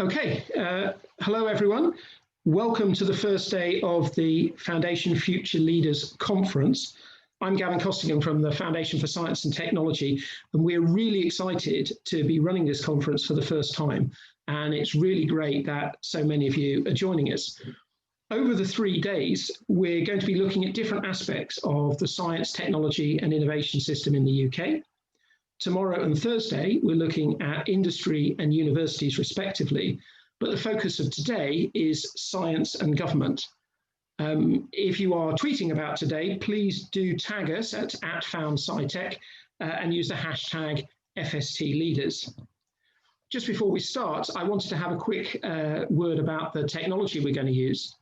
Okay, hello everyone. Welcome to the first day of the Foundation Future Leaders Conference. I'm Gavin Costigan from the Foundation for Science and Technology, and we're really excited to be running this conference for the first time. And it's really great that so many of you are joining us. Over the 3 days, we're going to be looking at different aspects of the science, technology and innovation system in the UK. Tomorrow and Thursday, we're looking at industry and universities respectively, but the focus of today is science and government. If you are tweeting about today, please do tag us at @FoundSciTech and use the hashtag FSTLeaders. Just before we start, I wanted to have a quick word about the technology we're going to use.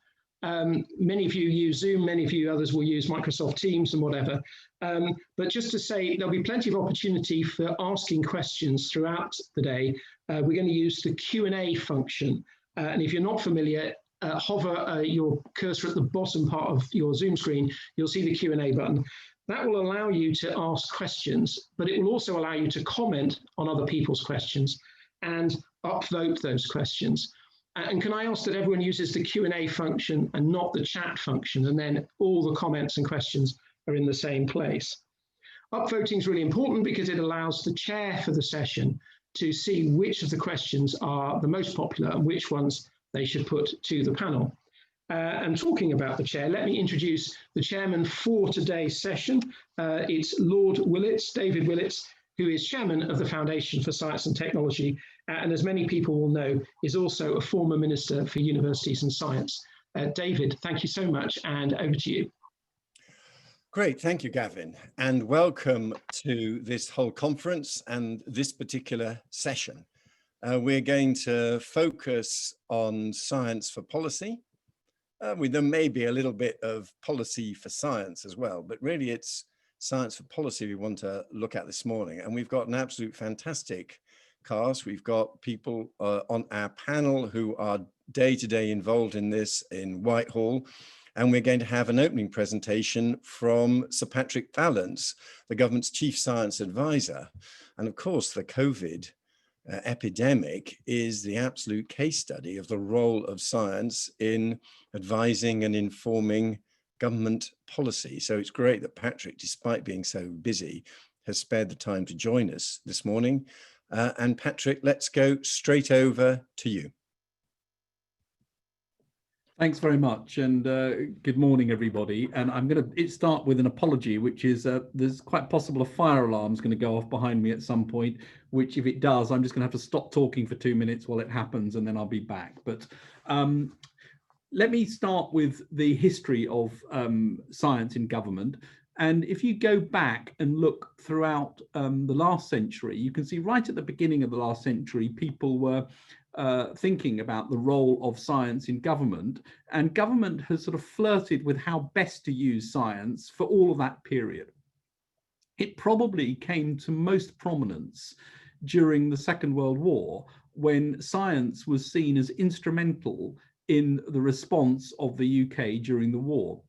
Many of you use Zoom, many of you others will use Microsoft Teams and whatever. But just to say, there'll be plenty of opportunity for asking questions throughout the day. We're going to use the Q&A function. And if you're not familiar, hover your cursor at the bottom part of your Zoom screen, you'll see the Q&A button. That will allow you to ask questions, but it will also allow you to comment on other people's questions and upvote those questions. And can I ask that everyone uses the Q&A function and not the chat function, and then all the comments and questions are in the same place. Upvoting is really important because it allows the chair for the session to see which of the questions are the most popular and which ones they should put to the panel. And talking about the chair, let me introduce the chairman for today's session. It's Lord Willits, David Willits, who is chairman of the Foundation for Science and Technology, and as many people will know, is also a former Minister for Universities and Science. David, thank you so much, and over to you. Great, thank you, Gavin, and welcome to this whole conference and this particular session. We're going to focus on science for policy. There may be a little bit of policy for science as well, but really it's science for policy we want to look at this morning. And we've got an absolute fantastic cast. We've got people on our panel who are day-to-day involved in this in Whitehall. And we're going to have an opening presentation from Sir Patrick Vallance, the government's chief science advisor. And of course, the COVID epidemic is the absolute case study of the role of science in advising and informing government policy. So it's great that Patrick, despite being so busy, has spared the time to join us this morning. And Patrick, let's go straight over to you. Thanks very much, and good morning, everybody. And I'm going to start with an apology, which is there's quite possible a fire alarm is going to go off behind me at some point, which if it does, I'm just going to have to stop talking for 2 minutes while it happens, and then I'll be back. But let me start with the history of science in government. And if you go back and look throughout the last century, you can see right at the beginning of the last century, people were thinking about the role of science in government, and government has sort of flirted with how best to use science for all of that period. It probably came to most prominence during the Second World War, when science was seen as instrumental in the response of the UK during the war.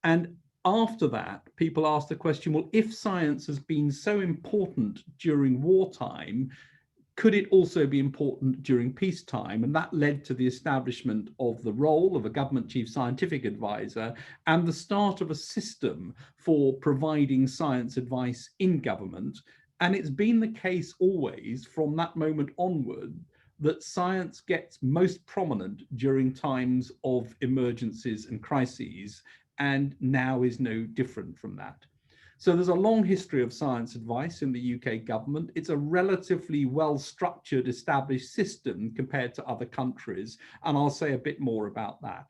And after that, people asked the question, well, if science has been so important during wartime, could it also be important during peacetime? And that led to the establishment of the role of a government chief scientific advisor and the start of a system for providing science advice in government. And it's been the case always from that moment onward that science gets most prominent during times of emergencies and crises, and now is no different from that. So there's a long history of science advice in the UK government. It's a relatively well-structured, established system compared to other countries, and I'll say a bit more about that.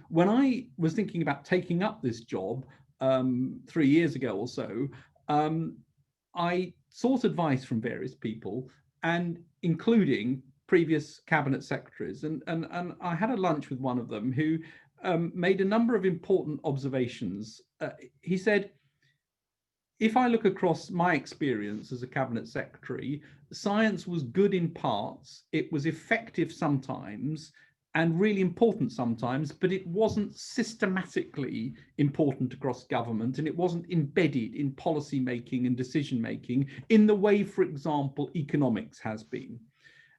When I was thinking about taking up this job 3 years ago or so, I sought advice from various people, and including previous cabinet secretaries, and I had a lunch with one of them who made a number of important observations. He said, if I look across my experience as a cabinet secretary, science was good in parts, it was effective sometimes, and really important sometimes, but it wasn't systematically important across government, and it wasn't embedded in policy making and decision making in the way, for example, economics has been.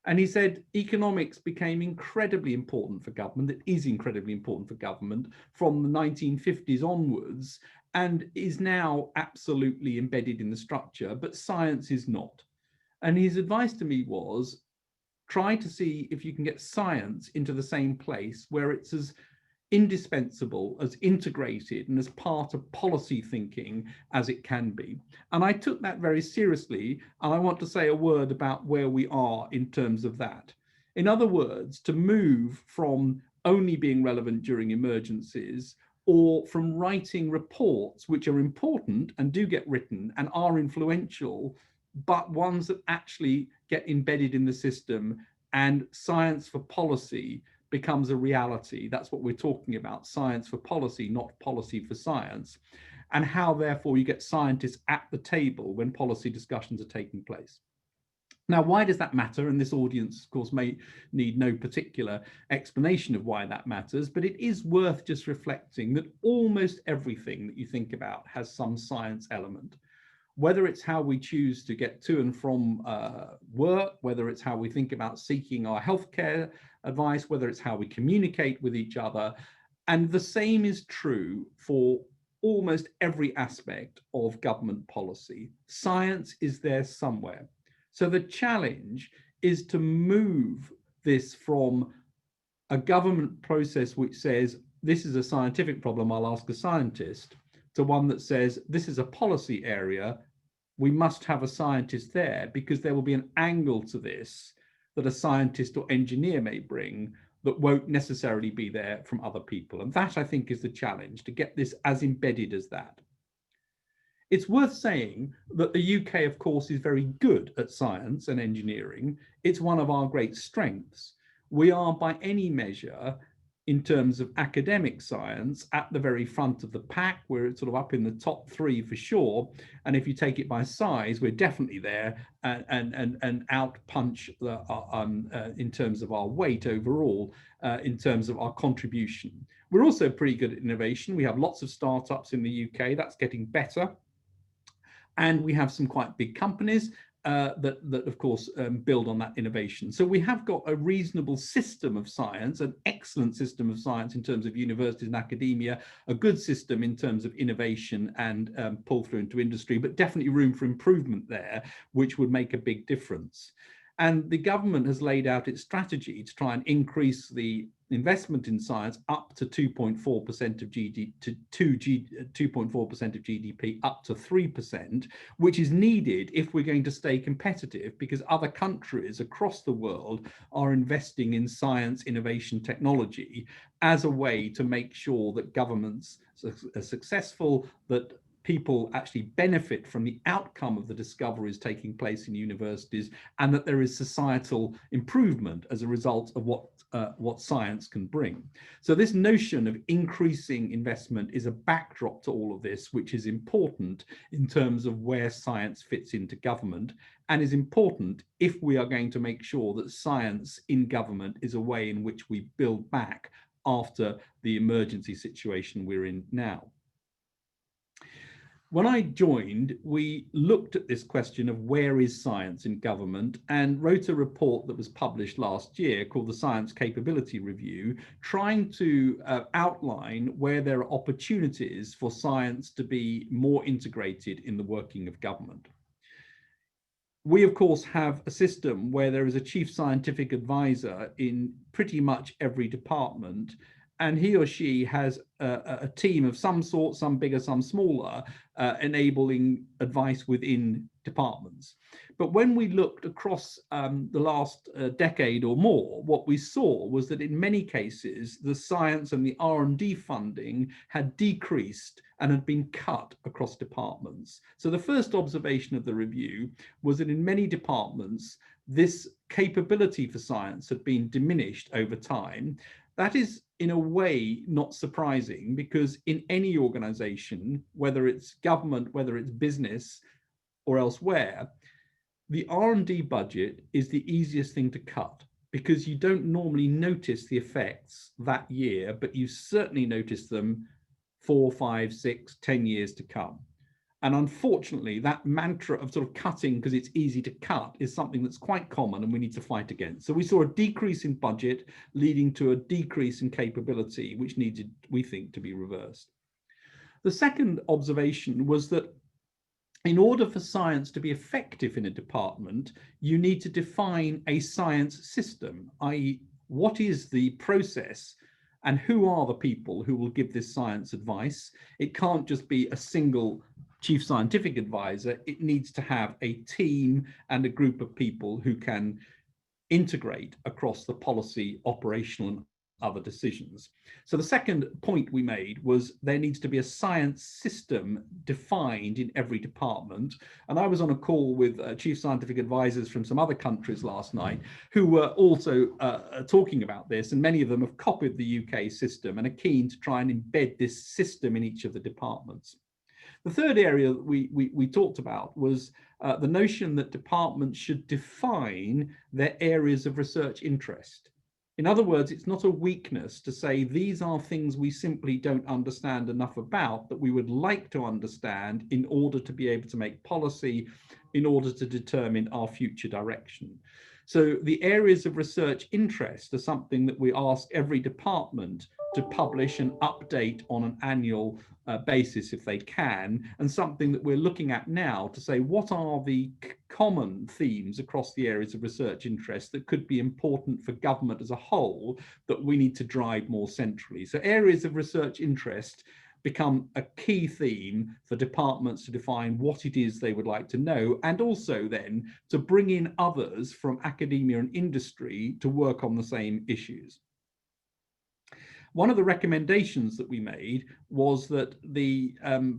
And he said economics became incredibly important for government. It is incredibly important for government from the 1950s onwards, and is now absolutely embedded in the structure, but science is not. And his advice to me was, try to see if you can get science into the same place where it's as indispensable, as integrated and as part of policy thinking as it can be. And I took that very seriously, and I want to say a word about where we are in terms of that. In other words, to move from only being relevant during emergencies, or from writing reports which are important and do get written and are influential, but ones that actually get embedded in the system, and science for policy becomes a reality. That's what we're talking about, science for policy, not policy for science, and how therefore you get scientists at the table when policy discussions are taking place. Now, why does that matter? And this audience, of course, may need no particular explanation of why that matters, but it is worth just reflecting that almost everything that you think about has some science element. Whether it's how we choose to get to and from work, whether it's how we think about seeking our healthcare advice, whether it's how we communicate with each other. And the same is true for almost every aspect of government policy. Science is there somewhere. So the challenge is to move this from a government process which says, this is a scientific problem, I'll ask a scientist, to one that says, this is a policy area, we must have a scientist there, because there will be an angle to this that a scientist or engineer may bring that won't necessarily be there from other people. And that, I think, is the challenge, to get this as embedded as that. It's worth saying that the UK, of course, is very good at science and engineering. It's one of our great strengths. We are, by any measure, in terms of academic science, at the very front of the pack. We're sort of up in the top 3 for sure. And if you take it by size, we're definitely there and out punch in terms of our weight overall, in terms of our contribution. We're also pretty good at innovation. We have lots of startups in the UK. That's getting better. And we have some quite big companies that of course, build on that innovation. So we have got a reasonable system of science, an excellent system of science in terms of universities and academia, a good system in terms of innovation and pull through into industry, but definitely room for improvement there, which would make a big difference. And the government has laid out its strategy to try and increase the investment in science up to 2.4% of GDP, to 2.4% of GDP, up to 3%, which is needed if we're going to stay competitive, because other countries across the world are investing in science, innovation, technology as a way to make sure that governments are successful, that people actually benefit from the outcome of the discoveries taking place in universities, and that there is societal improvement as a result of what science can bring. So this notion of increasing investment is a backdrop to all of this, which is important in terms of where science fits into government, and is important if we are going to make sure that science in government is a way in which we build back after the emergency situation we're in now. When I joined, we looked at this question of where is science in government, and wrote a report that was published last year called the Science Capability Review, trying to outline where there are opportunities for science to be more integrated in the working of government. We, of course, have a system where there is a chief scientific advisor in pretty much every department, and he or she has a team of some sort, some bigger, some smaller, enabling advice within departments. But when we looked across the last decade or more, what we saw was that in many cases, the science and the R&D funding had decreased and had been cut across departments. So the first observation of the review was that in many departments, this capability for science had been diminished over time. That is, in a way, not surprising, because in any organization, whether it's government, whether it's business or elsewhere, the R&D budget is the easiest thing to cut, because you don't normally notice the effects that year, but you certainly notice them 4, 5, 6, 10 years to come. And unfortunately, that mantra of sort of cutting because it's easy to cut is something that's quite common and we need to fight against. So we saw a decrease in budget leading to a decrease in capability, which needed, we think, to be reversed. The second observation was that in order for science to be effective in a department, you need to define a science system, i.e., what is the process and who are the people who will give this science advice. It can't just be a single chief scientific advisor. It needs to have a team and a group of people who can integrate across the policy, operational, and other decisions. So the second point we made was there needs to be a science system defined in every department. And I was on a call with chief scientific advisors from some other countries last night who were also talking about this, and many of them have copied the UK system and are keen to try and embed this system in each of the departments. The third area that we talked about was the notion that departments should define their areas of research interest. In other words, it's not a weakness to say these are things we simply don't understand enough about that we would like to understand in order to be able to make policy, in order to determine our future direction. So the areas of research interest are something that we ask every department to publish and update on an annual basis if they can, and something that we're looking at now to say what are the common themes across the areas of research interest that could be important for government as a whole that we need to drive more centrally. So areas of research interest become a key theme for departments to define what it is they would like to know, and also then to bring in others from academia and industry to work on the same issues. One of the recommendations that we made was that the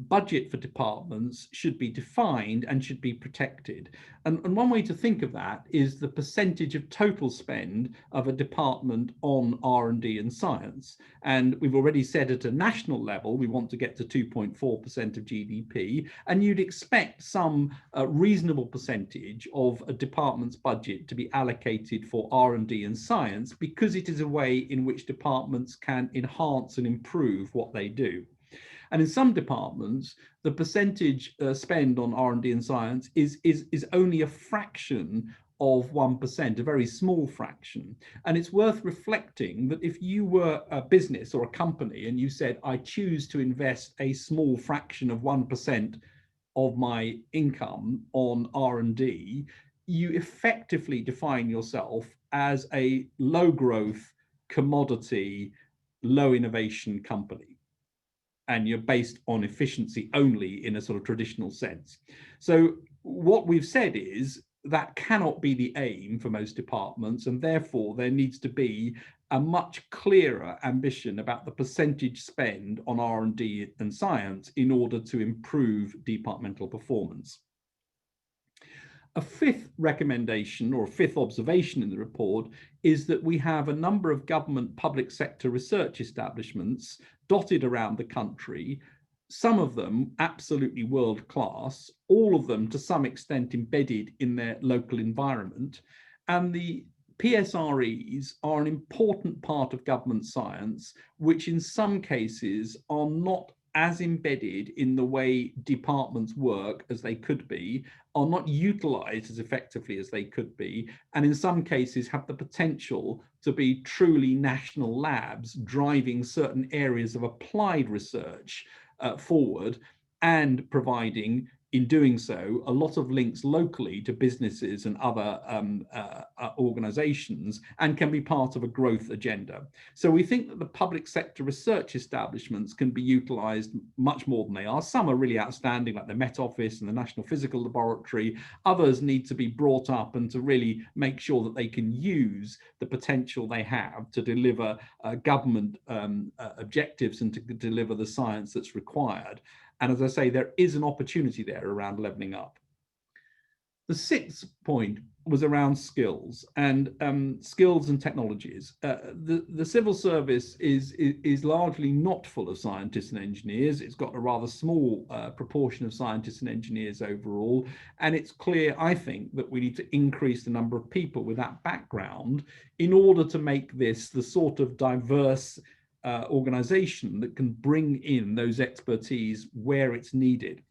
budget for departments should be defined and should be protected. And one way to think of that is the percentage of total spend of a department on R&D and science. And we've already said at a national level, we want to get to 2.4% of GDP. And you'd expect some reasonable percentage of a department's budget to be allocated for R&D and science, because it is a way in which departments can enhance and improve what they do. And in some departments, the percentage spend on R&D and science is only a fraction of 1%, a very small fraction. And it's worth reflecting that if you were a business or a company and you said, I choose to invest a small fraction of 1% of my income on R&D, you effectively define yourself as a low growth, commodity, low innovation company. And you're based on efficiency only in a sort of traditional sense. So what we've said is that cannot be the aim for most departments, and therefore there needs to be a much clearer ambition about the percentage spend on R&D and science in order to improve departmental performance. A fifth recommendation or fifth observation in the report is that we have a number of government public sector research establishments dotted around the country, some of them absolutely world class, all of them to some extent embedded in their local environment. And the PSREs are an important part of government science, which in some cases are not as embedded in the way departments work as they could be, are not utilized as effectively as they could be, and in some cases have the potential to be truly national labs driving certain areas of applied research forward, and providing, in doing so, a lot of links locally to businesses and other organizations, and can be part of a growth agenda. So we think that the public sector research establishments can be utilized much more than they are. Some are really outstanding, like the Met Office and the National Physical Laboratory. Others need to be brought up and to really make sure that they can use the potential they have to deliver government objectives and to deliver the science that's required. And as I say, there is an opportunity there around levelling up. The sixth point was around skills and skills and technologies. The civil service is largely not full of scientists and engineers. It's got a rather small proportion of scientists and engineers overall. And it's clear, I think, that we need to increase the number of people with that background in order to make this the sort of diverse organization that can bring in those expertise where it's needed.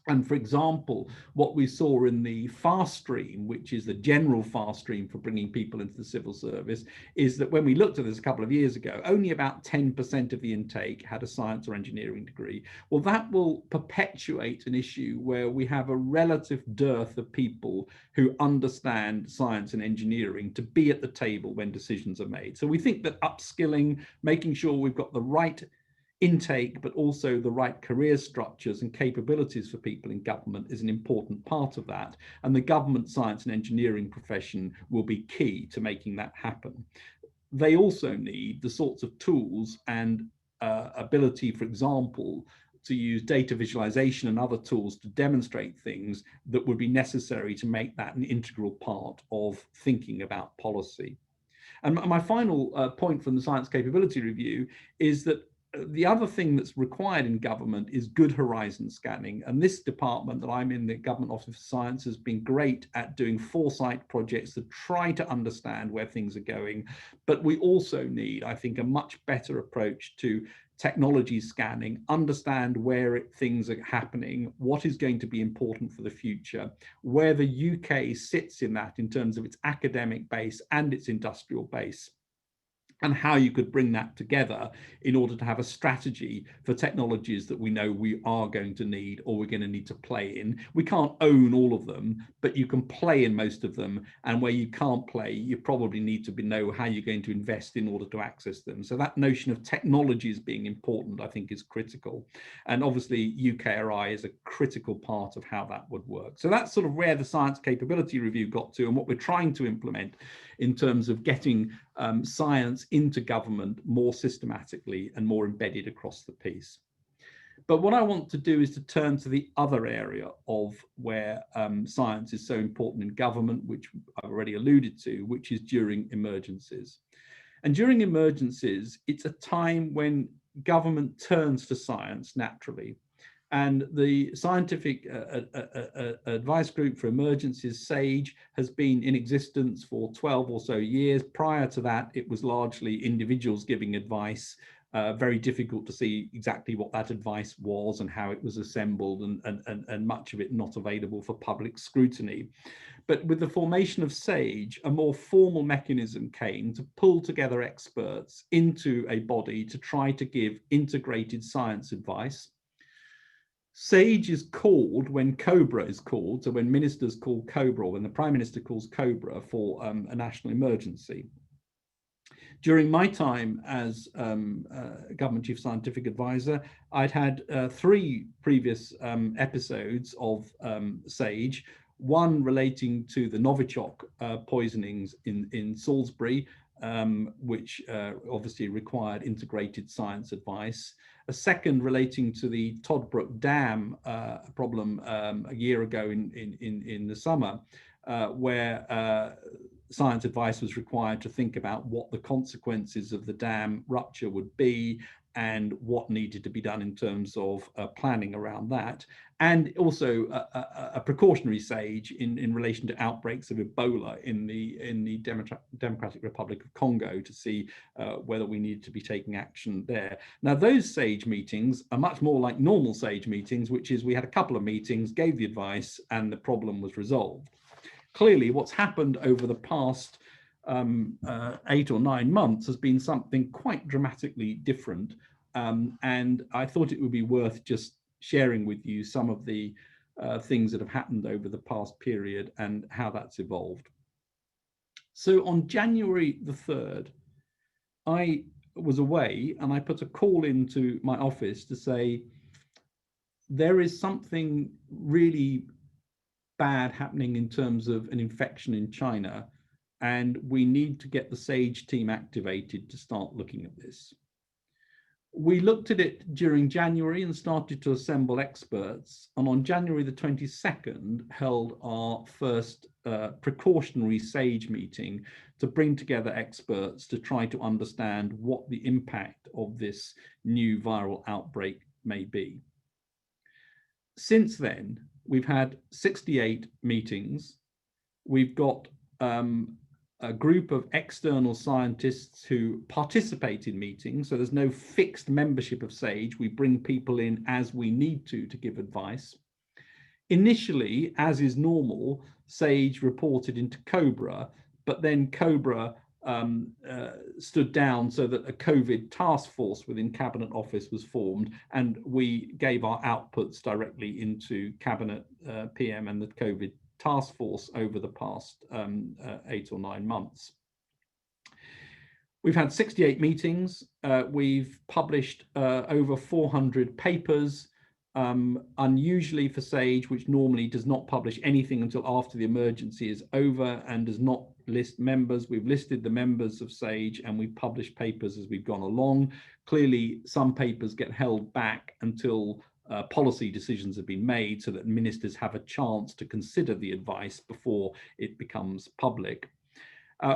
And for example, what we saw in the fast stream, which is the general fast stream for bringing people into the civil service, is that when we looked at this a couple of years ago, only about 10% of the intake had a science or engineering degree. Well, that will perpetuate an issue where we have a relative dearth of people who understand science and engineering to be at the table when decisions are made. So we think that upskilling, making sure we've got the right intake, but also the right career structures and capabilities for people in government is an important part of that. And the government science and engineering profession will be key to making that happen. They also need the sorts of tools and ability, for example, to use data visualization and other tools to demonstrate things that would be necessary to make that an integral part of thinking about policy. And my final point from the Science Capability Review is that the other thing that's required in government is good horizon scanning. And this department that I'm in, the Government Office for Science, has been great at doing foresight projects to try to understand where things are going. But we also need, I think, a much better approach to technology scanning, understand where things are happening, what is going to be important for the future, where the UK sits in that in terms of its academic base and its industrial base, and how you could bring that together in order to have a strategy for technologies that we know we are going to need or we're going to need to play in. We can't own all of them, but you can play in most of them. And where you can't play, you probably need to know how you're going to invest in order to access them. So that notion of technologies being important, I think, is critical. And obviously, UKRI is a critical part of how that would work. So that's sort of where the Science Capability Review got to and what we're trying to implement in terms of getting science into government more systematically and more embedded across the piece. But what I want to do is to turn to the other area of where science is so important in government, which I've already alluded to, which is during emergencies. And during emergencies, it's a time when government turns to science naturally. And the Scientific Advice Group for Emergencies, SAGE, has been in existence for 12 or so years. Prior to that, it was largely individuals giving advice. Very difficult to see exactly what that advice was and how it was assembled, and much of it not available for public scrutiny. But with the formation of SAGE, a more formal mechanism came to pull together experts into a body to try to give integrated science advice. SAGE is called when COBRA is called, so when ministers call COBRA, or when the Prime Minister calls COBRA for a national emergency. During my time as Government Chief Scientific Advisor, I'd had 3 previous episodes of SAGE, one relating to the Novichok poisonings in Salisbury, which obviously required integrated science advice. A second relating to the Toddbrook Dam problem a year ago in the summer, where science advice was required to think about what the consequences of the dam rupture would be and what needed to be done in terms of planning around that. And also a precautionary SAGE in relation to outbreaks of Ebola in the Democratic Republic of Congo to see whether we needed to be taking action there. Now, those SAGE meetings are much more like normal SAGE meetings, which is we had a couple of meetings, gave the advice, and the problem was resolved. Clearly, what's happened over the past 8 or 9 months has been something quite dramatically different. And I thought it would be worth just sharing with you some of the things that have happened over the past period and how that's evolved. So on January the 3rd, I was away and I put a call into my office to say, there is something really bad happening in terms of an infection in China, and we need to get the SAGE team activated to start looking at this. We looked at it during January and started to assemble experts, and on January the 22nd held our first precautionary SAGE meeting to bring together experts to try to understand what the impact of this new viral outbreak may be. Since then, we've had 68 meetings. We've got a group of external scientists who participate in meetings. So there's no fixed membership of SAGE. We bring people in as we need to give advice. Initially, as is normal, SAGE reported into COBRA, but then COBRA stood down so that a COVID task force within Cabinet Office was formed, and we gave our outputs directly into Cabinet PM and the COVID task force over the past 8 or 9 months. We've had 68 meetings. We've published over 400 papers. Unusually for SAGE, which normally does not publish anything until after the emergency is over and does not list members. We've listed the members of SAGE and we've published papers as we've gone along. Clearly, some papers get held back until policy decisions have been made so that ministers have a chance to consider the advice before it becomes public.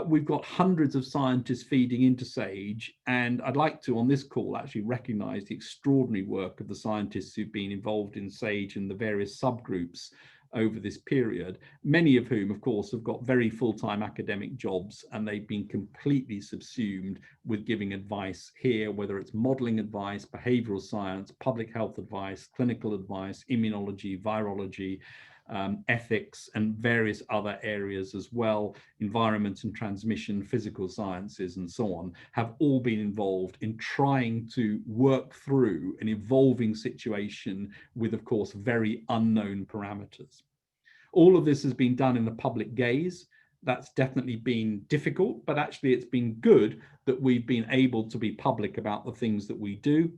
We've got hundreds of scientists feeding into SAGE, and I'd like to, on this call, actually recognise the extraordinary work of the scientists who've been involved in SAGE and the various subgroups over this period, many of whom, of course, have got very full-time academic jobs, and they've been completely subsumed with giving advice here, whether it's modelling advice, behavioural science, public health advice, clinical advice, immunology, virology, ethics, and various other areas as well, environment and transmission, physical sciences, and so on, have all been involved in trying to work through an evolving situation with, of course, very unknown parameters. All of this has been done in the public gaze. That's definitely been difficult, but actually it's been good that we've been able to be public about the things that we do.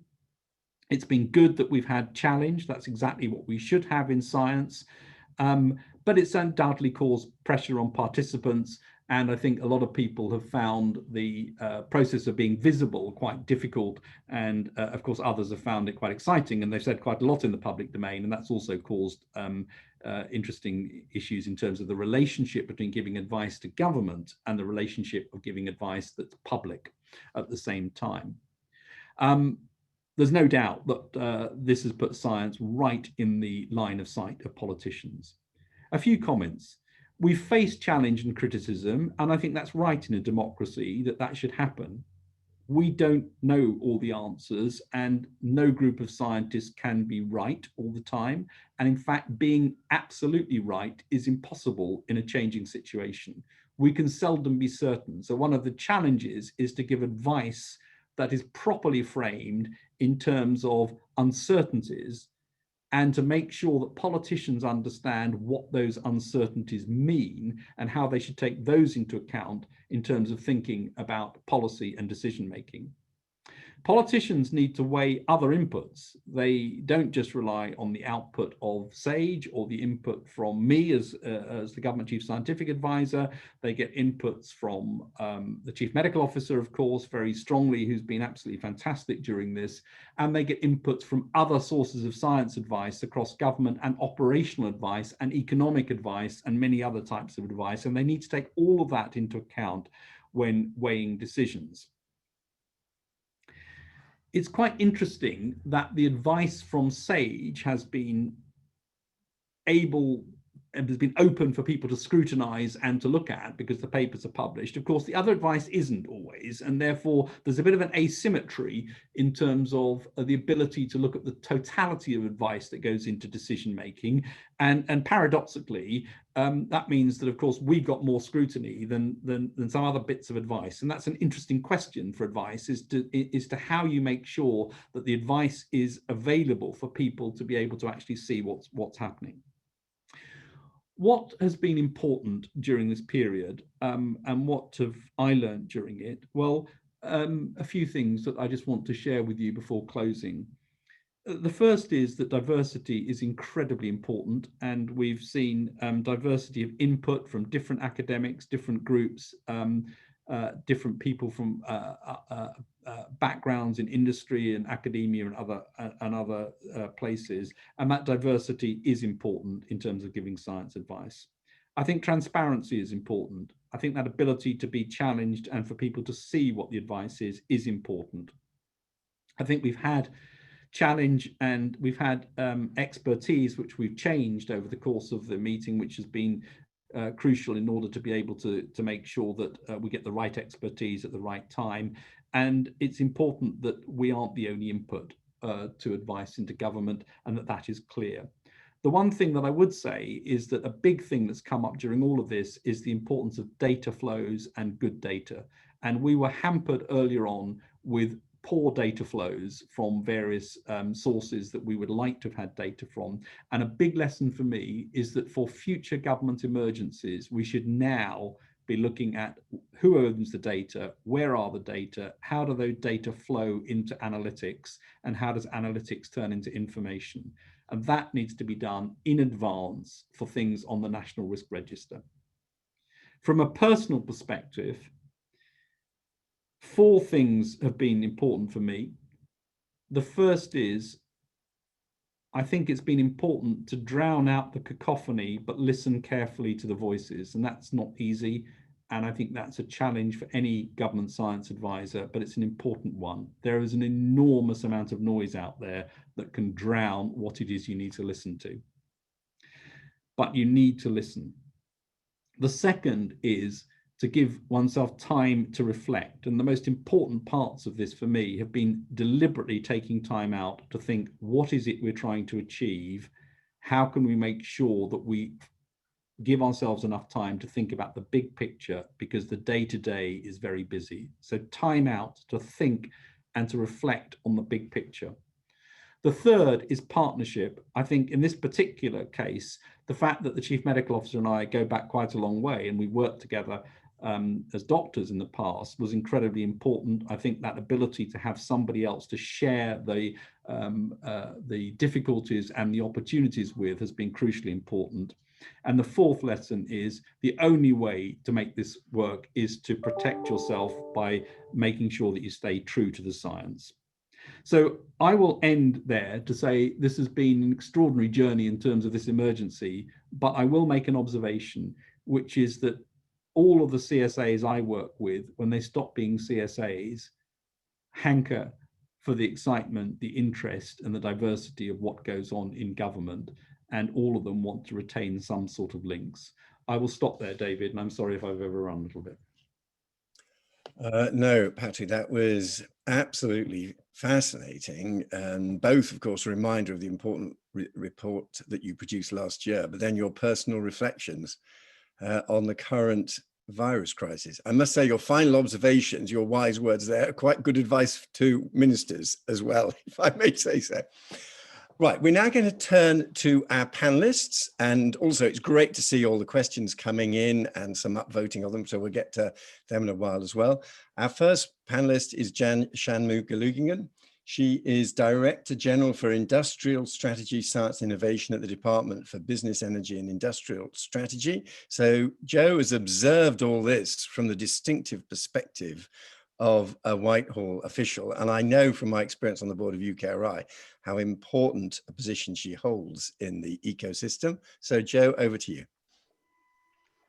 It's been good that we've had challenge. That's exactly what we should have in science. But it's undoubtedly caused pressure on participants. And I think a lot of people have found the process of being visible quite difficult. And of course, others have found it quite exciting. And they've said quite a lot in the public domain. And that's also caused interesting issues in terms of the relationship between giving advice to government and the relationship of giving advice that's public at the same time. There's no doubt that this has put science right in the line of sight of politicians. A few comments. We've faced challenge and criticism, and I think that's right in a democracy that that should happen. We don't know all the answers, and no group of scientists can be right all the time. And in fact, being absolutely right is impossible in a changing situation. We can seldom be certain. So one of the challenges is to give advice that is properly framed in terms of uncertainties, and to make sure that politicians understand what those uncertainties mean and how they should take those into account in terms of thinking about policy and decision making. Politicians need to weigh other inputs. They don't just rely on the output of SAGE or the input from me as the government chief scientific advisor. They get inputs from the chief medical officer, of course, very strongly, who's been absolutely fantastic during this. And they get inputs from other sources of science advice across government, and operational advice and economic advice and many other types of advice. And they need to take all of that into account when weighing decisions. It's quite interesting that the advice from SAGE has been able and has been open for people to scrutinize and to look at because the papers are published. Of course, the other advice isn't always, and therefore there's a bit of an asymmetry in terms of the ability to look at the totality of advice that goes into decision making. And paradoxically, that means that, of course, we got more scrutiny than some other bits of advice. And that's an interesting question for advice, is to how you make sure that the advice is available for people to be able to actually see what's happening. What has been important during this period, and what have I learned during it? Well, a few things that I just want to share with you before closing. The first is that diversity is incredibly important, and we've seen diversity of input from different academics, different groups, different people from backgrounds in industry and academia and other places, and that diversity is important in terms of giving science advice. I think transparency is important. I think that ability to be challenged and for people to see what the advice is important. I think we've had challenge and we've had expertise which we've changed over the course of the meeting, which has been crucial in order to be able to make sure that we get the right expertise at the right time. And it's important that we aren't the only input to advice into government, and that is clear. The one thing that I would say is that a big thing that's come up during all of this is the importance of data flows and good data. And we were hampered earlier on with poor data flows from various sources that we would like to have had data from. And a big lesson for me is that for future government emergencies, we should now be looking at who owns the data, where are the data, how do those data flow into analytics, and how does analytics turn into information? And that needs to be done in advance for things on the National Risk Register. From a personal perspective, 4 things have been important for me. The first is, I think it's been important to drown out the cacophony, but listen carefully to the voices. And that's not easy. And I think that's a challenge for any government science advisor, but it's an important one. There is an enormous amount of noise out there that can drown what it is you need to listen to. But you need to listen. The second is to give oneself time to reflect. And the most important parts of this for me have been deliberately taking time out to think, what is it we're trying to achieve? How can we make sure that we give ourselves enough time to think about the big picture, because the day-to-day is very busy. So time out to think and to reflect on the big picture. The third is partnership. I think in this particular case, the fact that the Chief Medical Officer and I go back quite a long way and we worked together as doctors in the past was incredibly important. I think that ability to have somebody else to share the difficulties and the opportunities with has been crucially important. And the fourth lesson is the only way to make this work is to protect yourself by making sure that you stay true to the science. So I will end there to say this has been an extraordinary journey in terms of this emergency, but I will make an observation, which is that all of the CSAs I work with, when they stop being CSAs, hanker for the excitement, the interest, and the diversity of what goes on in government, and all of them want to retain some sort of links. I will stop there, David, and I'm sorry if I've overrun a little bit. No, Patrick, that was absolutely fascinating, and both, of course, a reminder of the important report that you produced last year, but then your personal reflections on the current virus crisis. I must say your final observations, your wise words there, are quite good advice to ministers as well, if I may say so. Right, we're now going to turn to our panelists, and also it's great to see all the questions coming in and some upvoting of them, so we'll get to them in a while as well. Our first panelist is Shanmugalugan. She is Director General for Industrial Strategy, Science and Innovation at the Department for Business, Energy and Industrial Strategy. So Jo has observed all this from the distinctive perspective of a Whitehall official. And I know from my experience on the board of UKRI how important a position she holds in the ecosystem. So Jo, over to you.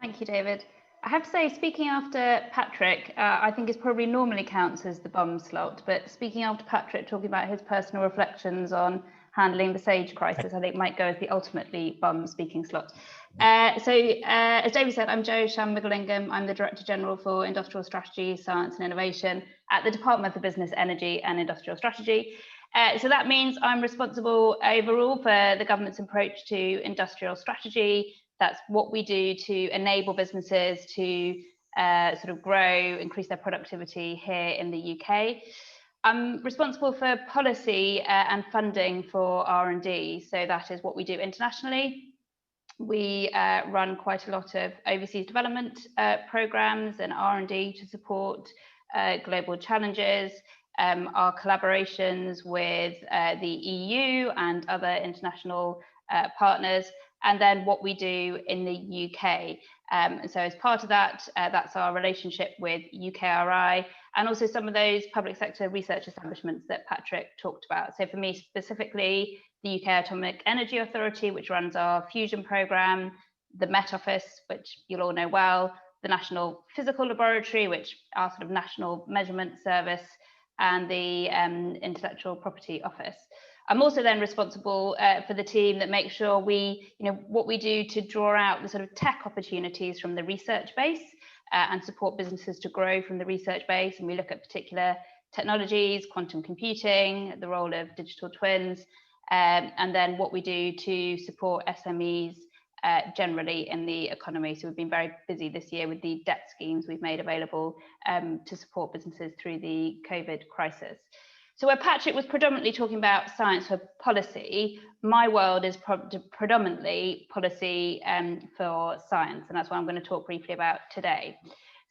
Thank you, David. I have to say, speaking after Patrick, I think it probably normally counts as the bum slot, but speaking after Patrick, talking about his personal reflections on handling the SAGE crisis, I think might go as the ultimately bum speaking slot. As David said, I'm Jo Shanmugalugan. I'm the Director General for Industrial Strategy, Science and Innovation at the Department for Business, Energy and Industrial Strategy. So that means I'm responsible overall for the government's approach to industrial strategy. That's what we do to enable businesses to sort of grow, increase their productivity here in the UK. I'm responsible for policy and funding for R&D. So that is what we do internationally. We run quite a lot of overseas development programs and R&D to support global challenges, our collaborations with the EU and other international partners, and then what we do in the UK. And so as part of that, that's our relationship with UKRI and also some of those public sector research establishments that Patrick talked about. So for me specifically, the UK Atomic Energy Authority, which runs our fusion programme, the Met Office, which you'll all know well, the National Physical Laboratory, which our sort of national measurement service, and the Intellectual Property Office. I'm also then responsible for the team that makes sure we, what we do to draw out the sort of tech opportunities from the research base and support businesses to grow from the research base. And we look at particular technologies, quantum computing, the role of digital twins, and then what we do to support SMEs generally in the economy. So we've been very busy this year with the debt schemes we've made available to support businesses through the COVID crisis. So where Patrick was predominantly talking about science for policy, my world is predominantly policy for science, and that's what I'm going to talk briefly about today.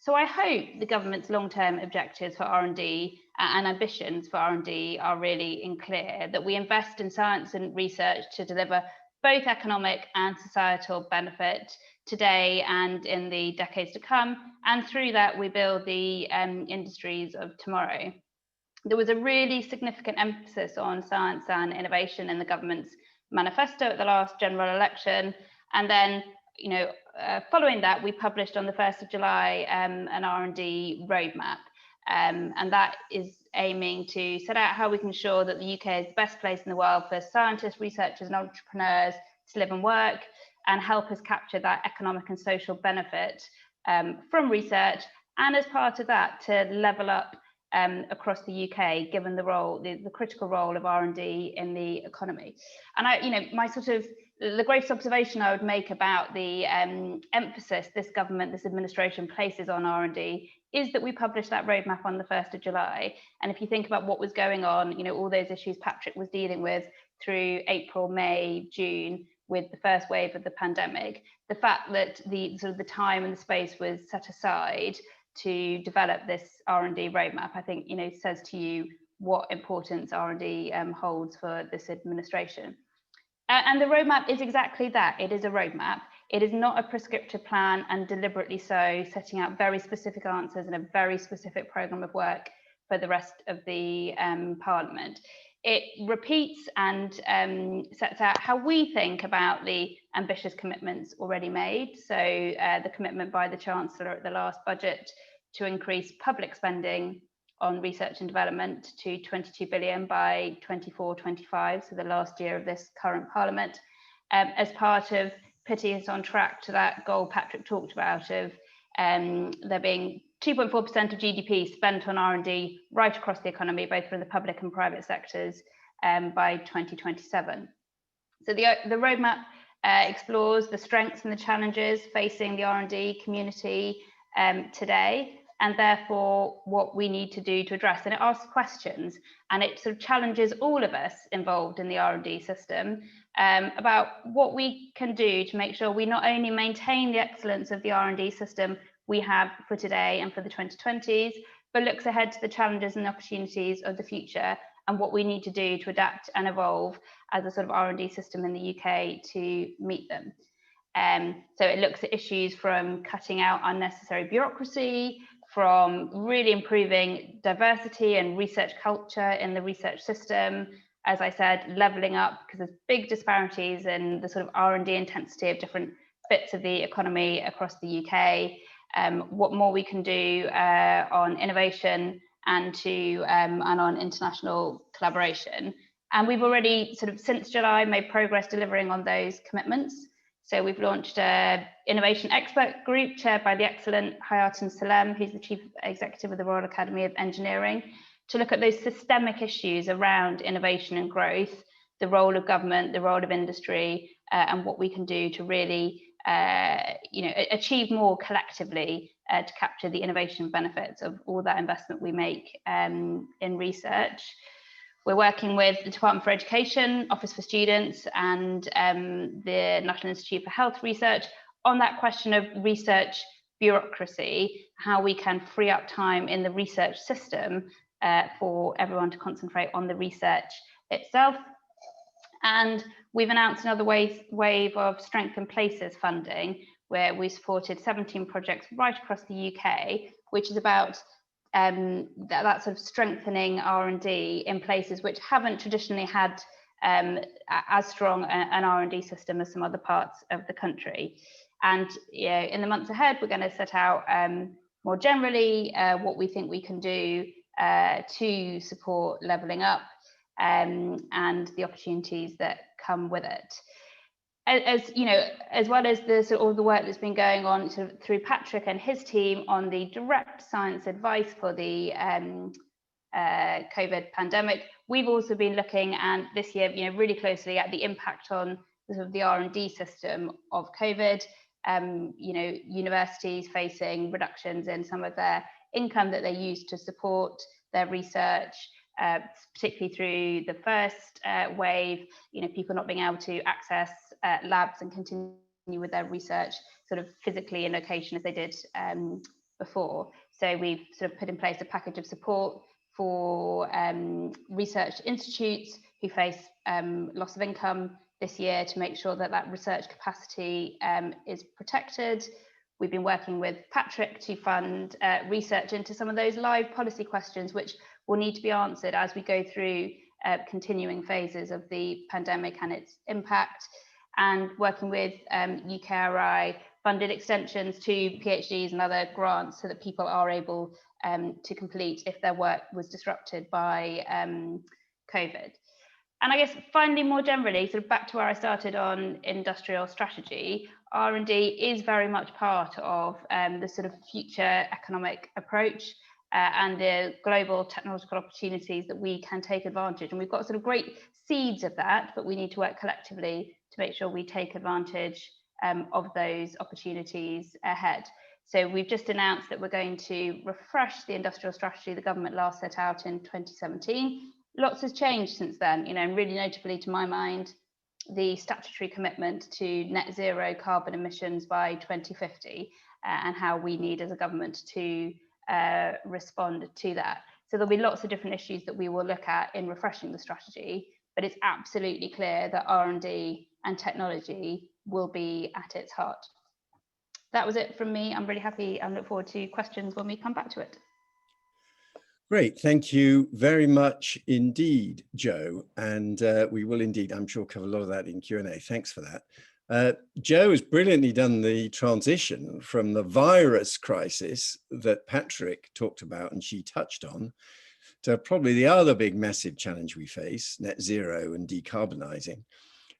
So I hope the government's long-term objectives for R&D and ambitions for R&D are really clear, that we invest in science and research to deliver both economic and societal benefit today and in the decades to come, and through that we build the industries of tomorrow. There was a really significant emphasis on science and innovation in the government's manifesto at the last general election, and then following that we published on the 1st of July an R&D roadmap, and that is aiming to set out how we can ensure that the UK is the best place in the world for scientists, researchers and entrepreneurs to live and work, and help us capture that economic and social benefit from research, and as part of that to level up across the UK, given the role, the critical role of R&D in the economy. And the greatest observation I would make about the emphasis this government, this administration places on R&D is that we published that roadmap on the 1st of July. And if you think about what was going on, all those issues Patrick was dealing with through April, May, June, with the first wave of the pandemic, the fact that the time and the space was set aside to develop this R&D roadmap, I think, says to you what importance R&D holds for this administration. And the roadmap is exactly that. It is a roadmap. It is not a prescriptive plan, and deliberately so, setting out very specific answers and a very specific programme of work for the rest of the Parliament. It repeats and sets out how we think about the ambitious commitments already made. So the commitment by the Chancellor at the last budget to increase public spending on research and development to 22 billion by 24-25, so the last year of this current Parliament, as part of putting us on track to that goal Patrick talked about of there being 2.4% of GDP spent on R&D right across the economy, both from the public and private sectors by 2027. So the roadmap explores the strengths and the challenges facing the R&D community today, and therefore what we need to do to address. And it asks questions, and it sort of challenges all of us involved in the R&D system about what we can do to make sure we not only maintain the excellence of the R&D system we have for today and for the 2020s, but looks ahead to the challenges and opportunities of the future, and what we need to do to adapt and evolve as a sort of R&D system in the UK to meet them. So it looks at issues from cutting out unnecessary bureaucracy, from really improving diversity and research culture in the research system, as I said, levelling up, because there's big disparities in the sort of R&D intensity of different bits of the economy across the UK, what more we can do on innovation and on international collaboration. And we've already sort of since July made progress delivering on those commitments. So we've launched an innovation expert group chaired by the excellent Hayatun Salem, who's the Chief Executive of the Royal Academy of Engineering, to look at those systemic issues around innovation and growth, the role of government, the role of industry, and what we can do to really achieve more collectively to capture the innovation benefits of all that investment we make in research. We're working with the Department for Education, Office for Students, and the National Institute for Health Research on that question of research bureaucracy, how we can free up time in the research system for everyone to concentrate on the research itself. And we've announced another wave of Strength in Places funding, where we supported 17 projects right across the UK, which is about that sort of strengthening R&D in places which haven't traditionally had as strong an R&D system as some other parts of the country. And in the months ahead, we're going to set out more generally what we think we can do to support levelling up and the opportunities that come with it. As well as the sort of all the work that's been going on through Patrick and his team on the direct science advice for the COVID pandemic. We've also been looking and this year, really closely at the impact on sort of the R&D system of COVID. Universities facing reductions in some of their income that they use to support their research, particularly through the first wave, people not being able to access labs and continue with their research sort of physically in location as they did before. So we've sort of put in place a package of support for research institutes who face loss of income this year to make sure that that research capacity is protected. We've been working with Patrick to fund research into some of those live policy questions which will need to be answered as we go through continuing phases of the pandemic and its impact, and working with UKRI funded extensions to PhDs and other grants so that people are able to complete if their work was disrupted by COVID. And I guess finally, more generally, sort of back to where I started on industrial strategy, R&D is very much part of the sort of future economic approach and the global technological opportunities that we can take advantage. And we've got sort of great seeds of that, but we need to work collectively to make sure we take advantage of those opportunities ahead. So we've just announced that we're going to refresh the industrial strategy the government last set out in 2017. Lots has changed since then, and really notably to my mind, the statutory commitment to net zero carbon emissions by 2050 and how we need as a government to respond to that. So there'll be lots of different issues that we will look at in refreshing the strategy, but it's absolutely clear that R&D and technology will be at its heart. That was it from me. I'm really happy and look forward to questions when we come back to it. Great, thank you very much indeed, Jo. And we will indeed, I'm sure, cover a lot of that in Q&A. Thanks for that. Jo has brilliantly done the transition from the virus crisis that Patrick talked about and she touched on to probably the other big massive challenge we face, net zero and decarbonising.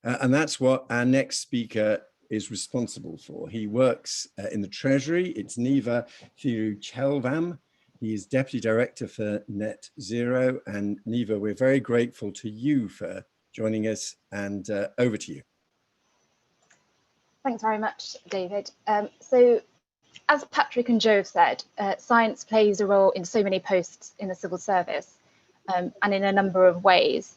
And that's what our next speaker is responsible for. He works in the Treasury. It's Niva Thiruchelvam. He is Deputy Director for Net Zero. And Niva, we're very grateful to you for joining us, and over to you. Thanks very much, David. So as Patrick and Jo have said, science plays a role in so many posts in the civil service and in a number of ways.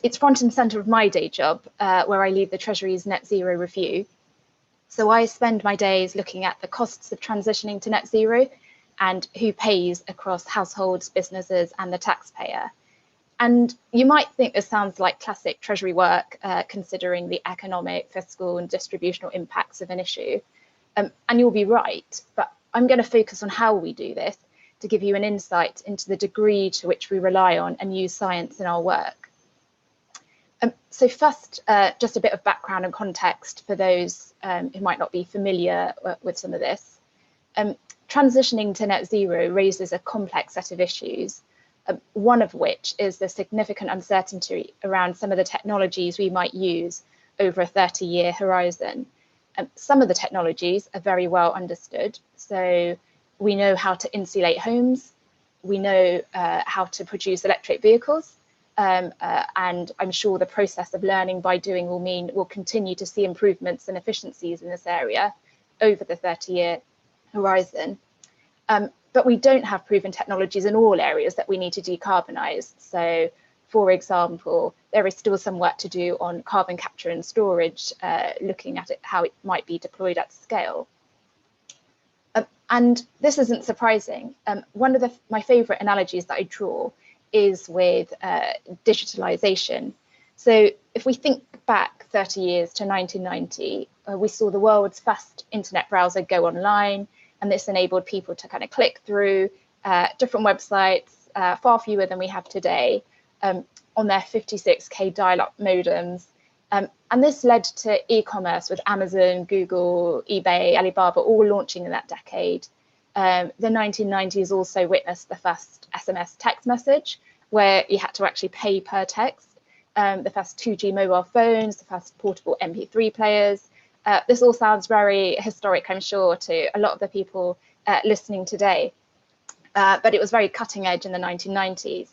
It's front and centre of my day job, where I lead the Treasury's Net Zero review. So I spend my days looking at the costs of transitioning to net zero and who pays across households, businesses and the taxpayer. And you might think this sounds like classic Treasury work, considering the economic, fiscal and distributional impacts of an issue. And you'll be right, but I'm going to focus on how we do this to give you an insight into the degree to which we rely on and use science in our work. So first, just a bit of background and context for those who might not be familiar with some of this. Transitioning to net zero raises a complex set of issues, one of which is the significant uncertainty around some of the technologies we might use over a 30-year horizon. Some of the technologies are very well understood. So we know how to insulate homes, we know how to produce electric vehicles, and I'm sure the process of learning by doing will mean we'll continue to see improvements and efficiencies in this area over the 30-year horizon. But we don't have proven technologies in all areas that we need to decarbonise. So, for example, there is still some work to do on carbon capture and storage, looking at how it might be deployed at scale. And this isn't surprising. One of my favourite analogies that I draw is with digitalisation. So if we think back 30 years to 1990, we saw the world's first internet browser go online, and this enabled people to kind of click through different websites, far fewer than we have today, on their 56K dial-up modems. And this led to e-commerce with Amazon, Google, eBay, Alibaba all launching in that decade. The 1990s also witnessed the first SMS text message, where you had to actually pay per text, the first 2G mobile phones, the first portable MP3 players. This all sounds very historic, I'm sure, to a lot of the people listening today. but it was very cutting edge in the 1990s.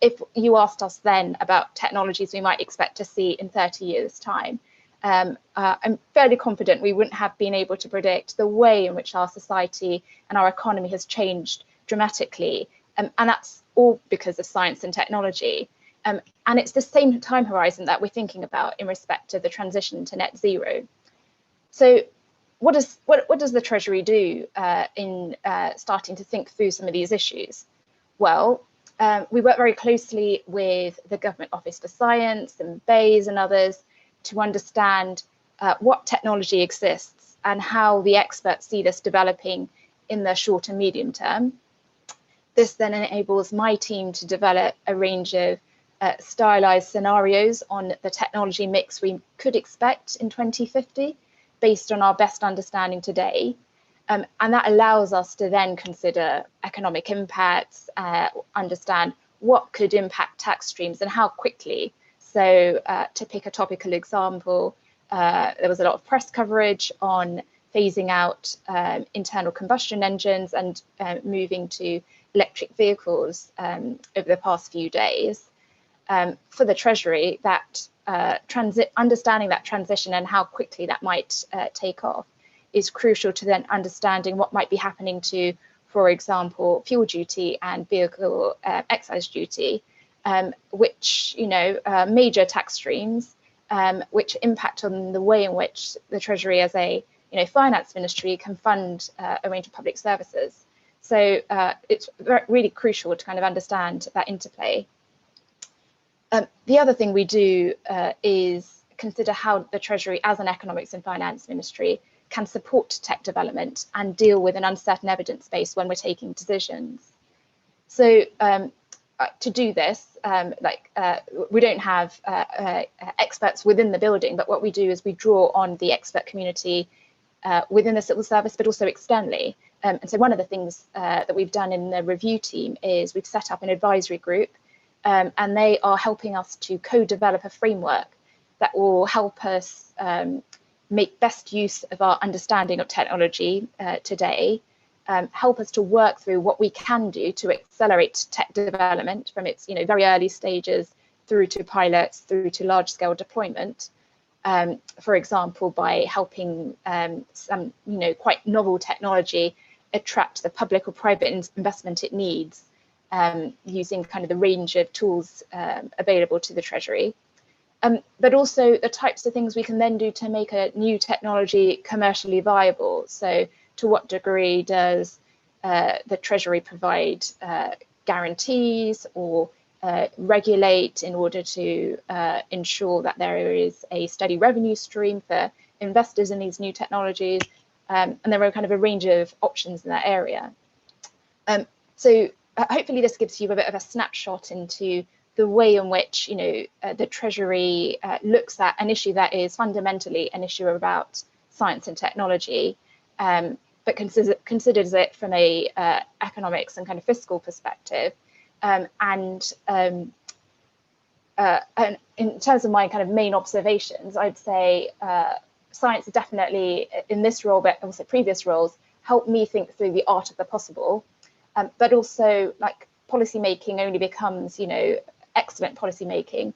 If you asked us then about technologies we might expect to see in 30 years' time, I'm fairly confident we wouldn't have been able to predict the way in which our society and our economy has changed dramatically. And that's all because of science and technology. And it's the same time horizon that we're thinking about in respect to the transition to net zero. So what does the Treasury do in starting to think through some of these issues? Well, we work very closely with the Government Office for Science and BEIS and others to understand what technology exists and how the experts see this developing in the short and medium term. This then enables my team to develop a range of stylized scenarios on the technology mix we could expect in 2050 based on our best understanding today. And that allows us to then consider economic impacts, understand what could impact tax streams and how quickly. So to pick a topical example, there was a lot of press coverage on phasing out internal combustion engines and moving to electric vehicles over the past few days. For the Treasury, that understanding that transition and how quickly that might take off is crucial to then understanding what might be happening to, for example, fuel duty and vehicle excise duty, which, major tax streams, which impact on the way in which the Treasury as a, finance ministry can fund a range of public services. So it's really crucial to kind of understand that interplay. The other thing we do is consider how the Treasury as an economics and finance ministry can support tech development and deal with an uncertain evidence base when we're taking decisions. So to do this, we don't have experts within the building, but what we do is we draw on the expert community within the civil service, but also externally. And so one of the things that we've done in the review team is we've set up an advisory group, and they are helping us to co-develop a framework that will help us make best use of our understanding of technology today, help us to work through what we can do to accelerate tech development from its very early stages through to pilots, through to large-scale deployment. For example, by helping some quite novel technology attract the public or private investment it needs, using kind of the range of tools available to the Treasury. But also the types of things we can then do to make a new technology commercially viable. So to what degree does the Treasury provide guarantees or regulate in order to ensure that there is a steady revenue stream for investors in these new technologies? And there are kind of a range of options in that area. So hopefully this gives you a bit of a snapshot into the way in which the Treasury looks at an issue that is fundamentally an issue about science and technology, but considers it from a economics and kind of fiscal perspective. And in terms of my kind of main observations, I'd say science definitely in this role, but also previous roles, helped me think through the art of the possible. But also, like, policy making only becomes, excellent policy making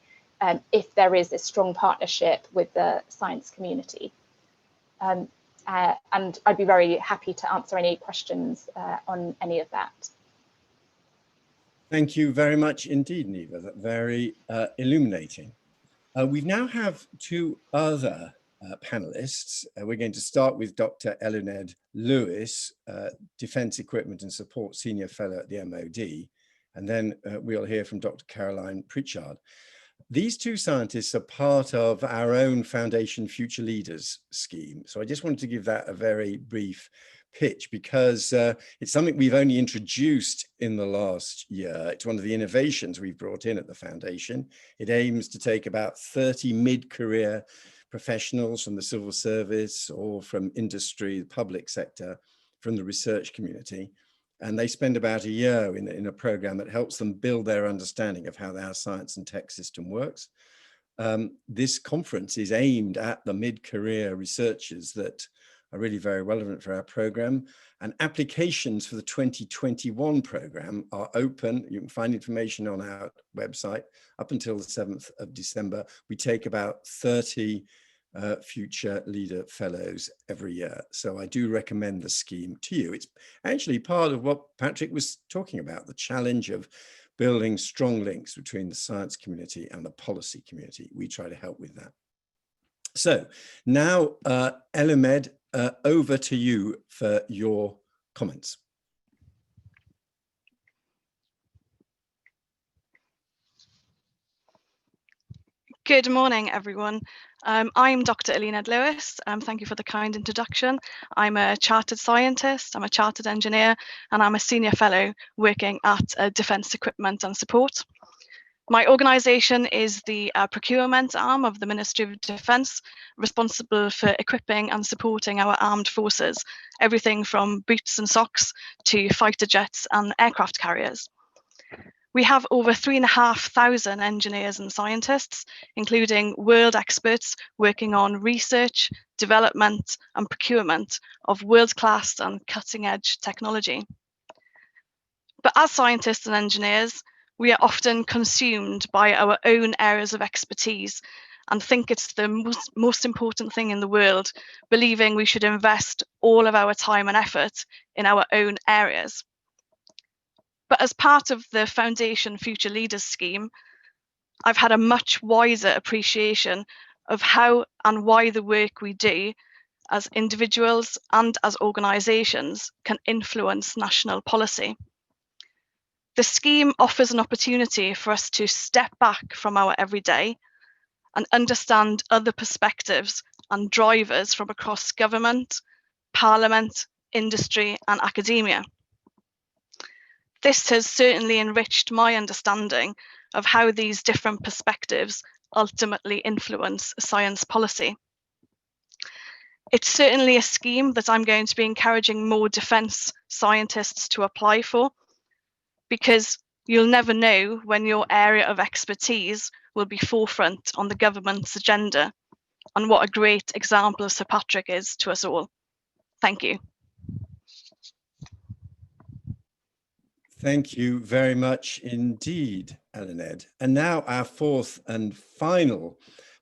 if there is a strong partnership with the science community. And I'd be very happy to answer any questions on any of that. Thank you very much indeed, Neva. That's very illuminating. We now have two other panelists. We're going to start with Dr. Elena Lewis, Defence Equipment and Support Senior Fellow at the MOD, and then we'll hear from Dr. Caroline Pritchard. These two scientists are part of our own Foundation Future Leaders scheme. So I just wanted to give that a very brief pitch because it's something we've only introduced in the last year. It's one of the innovations we've brought in at the Foundation. It aims to take about 30 mid-career professionals from the civil service or from industry, the public sector, from the research community. And they spend about a year in a program that helps them build their understanding of how our science and tech system works. This conference is aimed at the mid-career researchers that are really very relevant for our programme. And applications for the 2021 programme are open. You can find information on our website up until the 7th of December. We take about 30 future leader fellows every year. So I do recommend the scheme to you. It's actually part of what Patrick was talking about, the challenge of building strong links between the science community and the policy community. We try to help with that. So now, Elamed, over to you for your comments. Good morning, everyone. I'm Dr. Elena Lewis. Thank you for the kind introduction. I'm a chartered scientist, I'm a chartered engineer, and I'm a senior fellow working at Defence Equipment and Support. My organisation is the procurement arm of the Ministry of Defence, responsible for equipping and supporting our armed forces, everything from boots and socks to fighter jets and aircraft carriers. We have over 3,500 engineers and scientists, including world experts working on research, development and procurement of world-class and cutting-edge technology. But as scientists and engineers, we are often consumed by our own areas of expertise and think it's the most important thing in the world, believing we should invest all of our time and effort in our own areas. But as part of the Foundation Future Leaders scheme, I've had a much wiser appreciation of how and why the work we do as individuals and as organisations can influence national policy. The scheme offers an opportunity for us to step back from our everyday and understand other perspectives and drivers from across government, parliament, industry and academia. This has certainly enriched my understanding of how these different perspectives ultimately influence science policy. It's certainly a scheme that I'm going to be encouraging more defence scientists to apply for, because you'll never know when your area of expertise will be forefront on the government's agenda, and what a great example Sir Patrick is to us all. Thank you. Thank you very much indeed, Elened. And now our fourth and final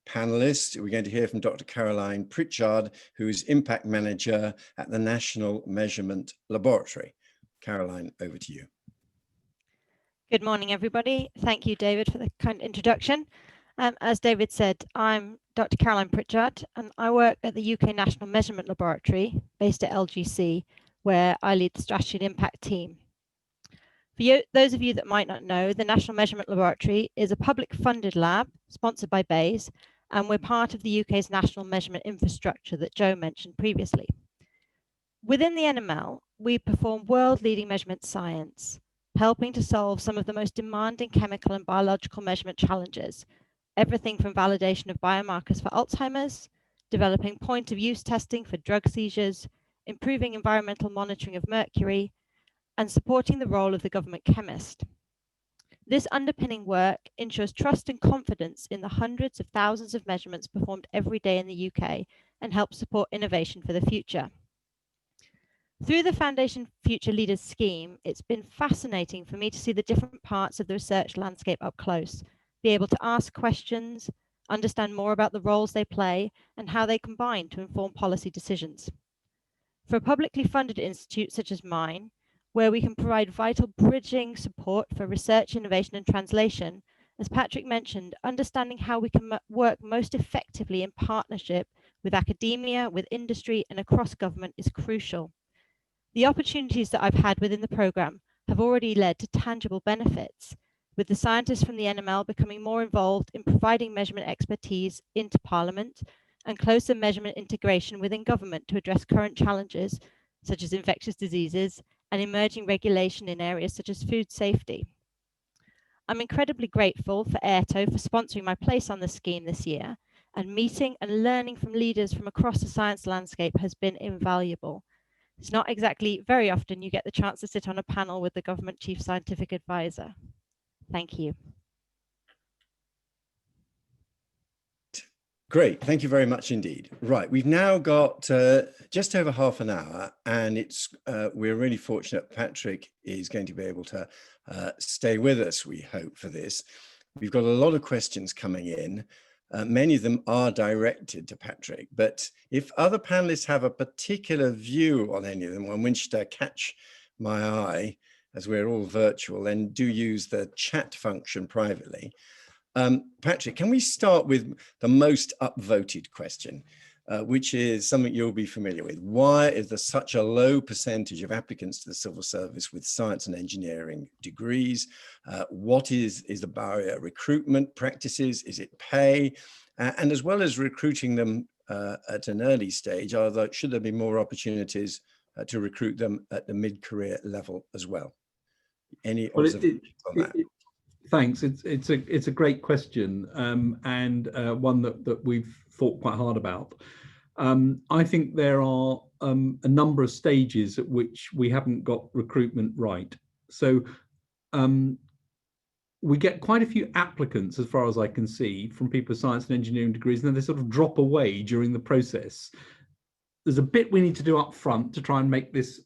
panelist, we're going to hear from Dr. Caroline Pritchard, who is Impact Manager at the National Measurement Laboratory. Caroline, over to you. Good morning, everybody. Thank you, David, for the kind introduction. As David said, I'm Dr. Caroline Pritchard, and I work at the UK National Measurement Laboratory, based at LGC, where I lead the Strategy and Impact team. For you, those of you that might not know, the National Measurement Laboratory is a public funded lab sponsored by BAYS, and we're part of the UK's national measurement infrastructure that Joe mentioned previously. Within the NML, we perform world-leading measurement science, helping to solve some of the most demanding chemical and biological measurement challenges, everything from validation of biomarkers for Alzheimer's, developing point-of-use testing for drug seizures, improving environmental monitoring of mercury, and supporting the role of the government chemist. This underpinning work ensures trust and confidence in the hundreds of thousands of measurements performed every day in the UK and helps support innovation for the future. Through the Foundation Future Leaders scheme, it's been fascinating for me to see the different parts of the research landscape up close, be able to ask questions, understand more about the roles they play and how they combine to inform policy decisions. For a publicly funded institute such as mine, where we can provide vital bridging support for research, innovation and translation, as Patrick mentioned, understanding how we can work most effectively in partnership with academia, with industry and across government is crucial. The opportunities that I've had within the programme have already led to tangible benefits, with the scientists from the NML becoming more involved in providing measurement expertise into Parliament and closer measurement integration within government to address current challenges such as infectious diseases and emerging regulation in areas such as food safety. I'm incredibly grateful for AIRTO for sponsoring my place on the scheme this year, and meeting and learning from leaders from across the science landscape has been invaluable. It's not exactly very often you get the chance to sit on a panel with the Government Chief Scientific Advisor. Thank you. Great, thank you very much indeed. Right, we've now got just over half an hour, and we're really fortunate Patrick is going to be able to stay with us, we hope, for this. We've got a lot of questions coming in. Many of them are directed to Patrick, but if other panelists have a particular view on any of them, on which to catch my eye, as we're all virtual, then do use the chat function privately. Patrick, can we start with the most upvoted question, which is something you'll be familiar with? Why is there such a low percentage of applicants to the civil service with science and engineering degrees? What is the barrier? Recruitment practices? Is it pay? And as well as recruiting them at an early stage, should there be more opportunities to recruit them at the mid-career level as well? Any observations on that? Thanks. It's a great question, and one that we've thought quite hard about. I think there are a number of stages at which we haven't got recruitment right. So we get quite a few applicants, as far as I can see, from people with science and engineering degrees, and then they sort of drop away during the process. There's a bit we need to do up front to try and make this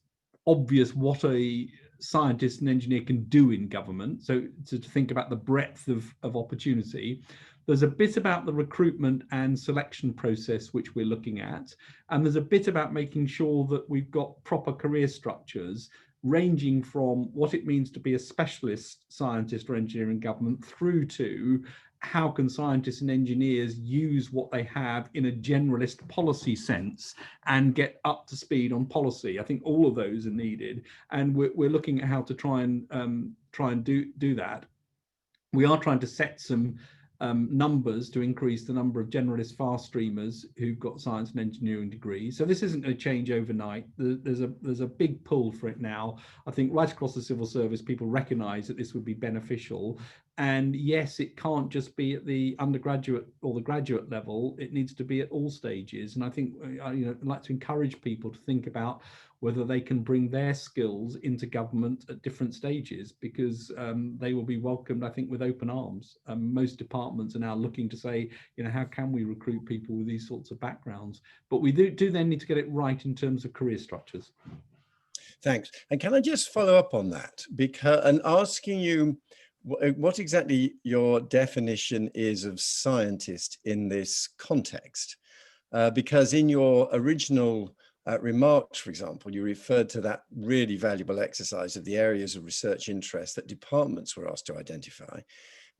obvious what a scientist and engineer can do in government, so to think about the breadth of opportunity. There's a bit about the recruitment and selection process which we're looking at, and there's a bit about making sure that we've got proper career structures ranging from what it means to be a specialist scientist or engineer in government through to how can scientists and engineers use what they have in a generalist policy sense and get up to speed on policy. I think all of those are needed, and we're looking at how to try and do that. We are trying to set some numbers to increase the number of generalist fast streamers who've got science and engineering degrees. So this isn't going to change overnight. There's a big pull for it now. I think right across the civil service, people recognise that this would be beneficial. And yes, it can't just be at the undergraduate or the graduate level. It needs to be at all stages. And I think I'd like to encourage people to think about whether they can bring their skills into government at different stages, because they will be welcomed, I think, with open arms. Most departments are now looking to say, how can we recruit people with these sorts of backgrounds? But we do then need to get it right in terms of career structures. Thanks. And can I just follow up on that, and asking you what exactly your definition is of scientist in this context? Because in your original remarks, for example, you referred to that really valuable exercise of the areas of research interest that departments were asked to identify.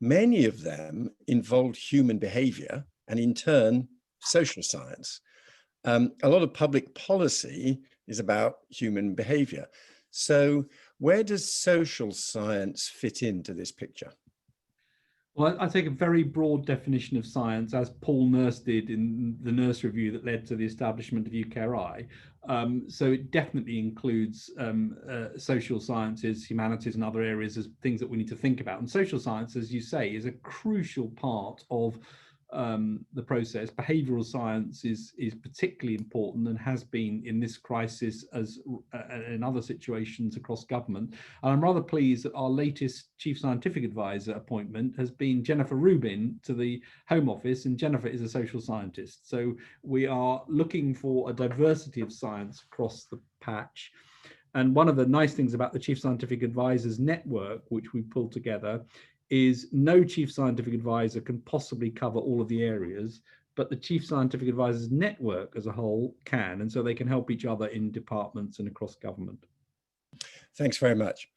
Many of them involved human behavior and in turn, social science. A lot of public policy is about human behavior. So where does social science fit into this picture? Well, I take a very broad definition of science, as Paul Nurse did in the Nurse Review that led to the establishment of UKRI. So it definitely includes social sciences, humanities, and other areas as things that we need to think about. And social science, as you say, is a crucial part of the process. Behavioral science is particularly important and has been in this crisis as in other situations across government. And I'm rather pleased that our latest Chief Scientific Advisor appointment has been Jennifer Rubin to the Home Office, and Jennifer is a social scientist. So we are looking for a diversity of science across the patch. And one of the nice things about the Chief Scientific Advisors network, which we pulled together, is no chief scientific advisor can possibly cover all of the areas, but the Chief Scientific Advisors network as a whole can, and so they can help each other in departments and across government. Thanks very much.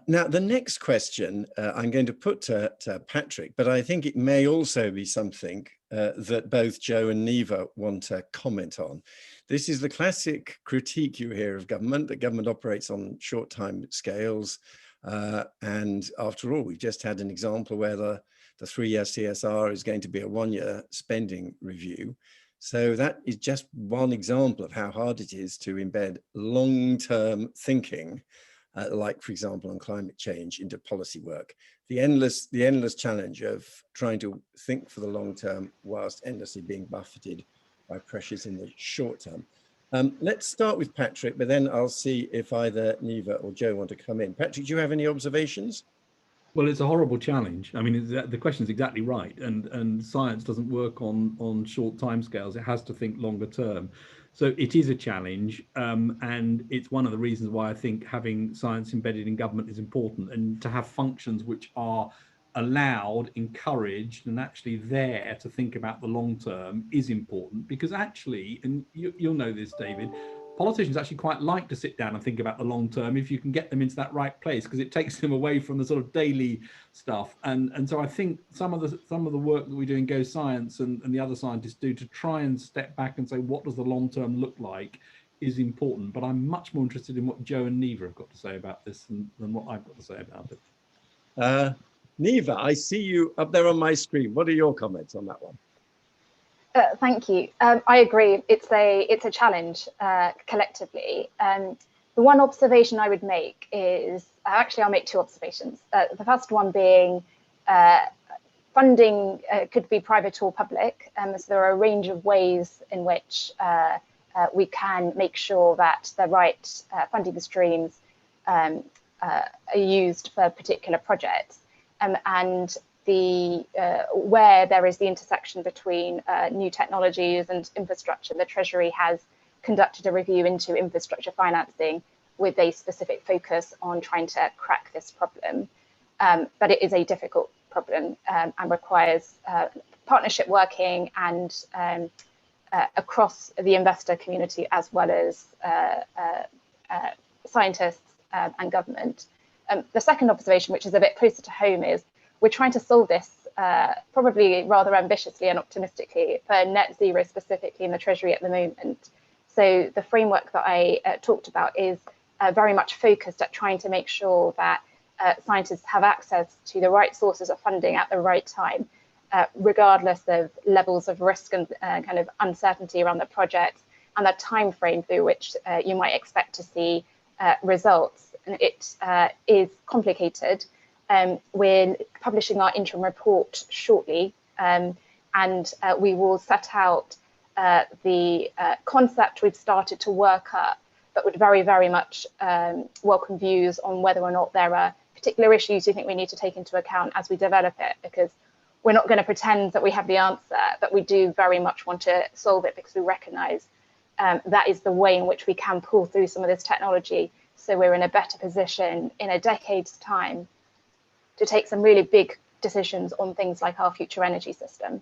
Now, the next question I'm going to put to Patrick, but I think it may also be something that both Joe and Neva want to comment on. This is the classic critique you hear of government, that government operates on short time scales. And after all, we've just had an example where the 3-year CSR is going to be a 1-year spending review. So that is just one example of how hard it is to embed long-term thinking, like, for example, on climate change into policy work. The endless challenge of trying to think for the long term whilst endlessly being buffeted by pressures in the short term. Let's start with Patrick, but then I'll see if either Neva or Joe want to come in. Patrick, do you have any observations? Well, it's a horrible challenge. I mean, the question is exactly right, and science doesn't work on short timescales. It has to think longer term. So it is a challenge, and it's one of the reasons why I think having science embedded in government is important, and to have functions which are allowed, encouraged, and actually there to think about the long term is important, because actually, and you'll know this, David, politicians actually quite like to sit down and think about the long term if you can get them into that right place, because it takes them away from the sort of daily stuff. And so I think some of the work that we do in Go Science and the other scientists do to try and step back and say, what does the long term look like, is important. But I'm much more interested in what Joe and Neva have got to say about this than what I've got to say about it. Neva, I see you up there on my screen. What are your comments on that one? Thank you. I agree. It's a challenge collectively. The one observation I would make is, actually I'll make two observations. The first one being funding could be private or public. So there are a range of ways in which we can make sure that the right funding streams are used for particular projects. And where there is the intersection between new technologies and infrastructure, the Treasury has conducted a review into infrastructure financing with a specific focus on trying to crack this problem. But it is a difficult problem and requires partnership working and across the investor community, as well as scientists and government. The second observation, which is a bit closer to home, is we're trying to solve this probably rather ambitiously and optimistically for net zero specifically in the Treasury at the moment. So the framework that I talked about is very much focused at trying to make sure that scientists have access to the right sources of funding at the right time, regardless of levels of risk and kind of uncertainty around the project and the time frame through which you might expect to see results. And it is complicated. We're publishing our interim report shortly, and we will set out the concept we've started to work up, but would very, very much welcome views on whether or not there are particular issues you think we need to take into account as we develop it, because we're not going to pretend that we have the answer, but we do very much want to solve it, because we recognise that is the way in which we can pull through some of this technology, so we're in a better position in a decade's time to take some really big decisions on things like our future energy system.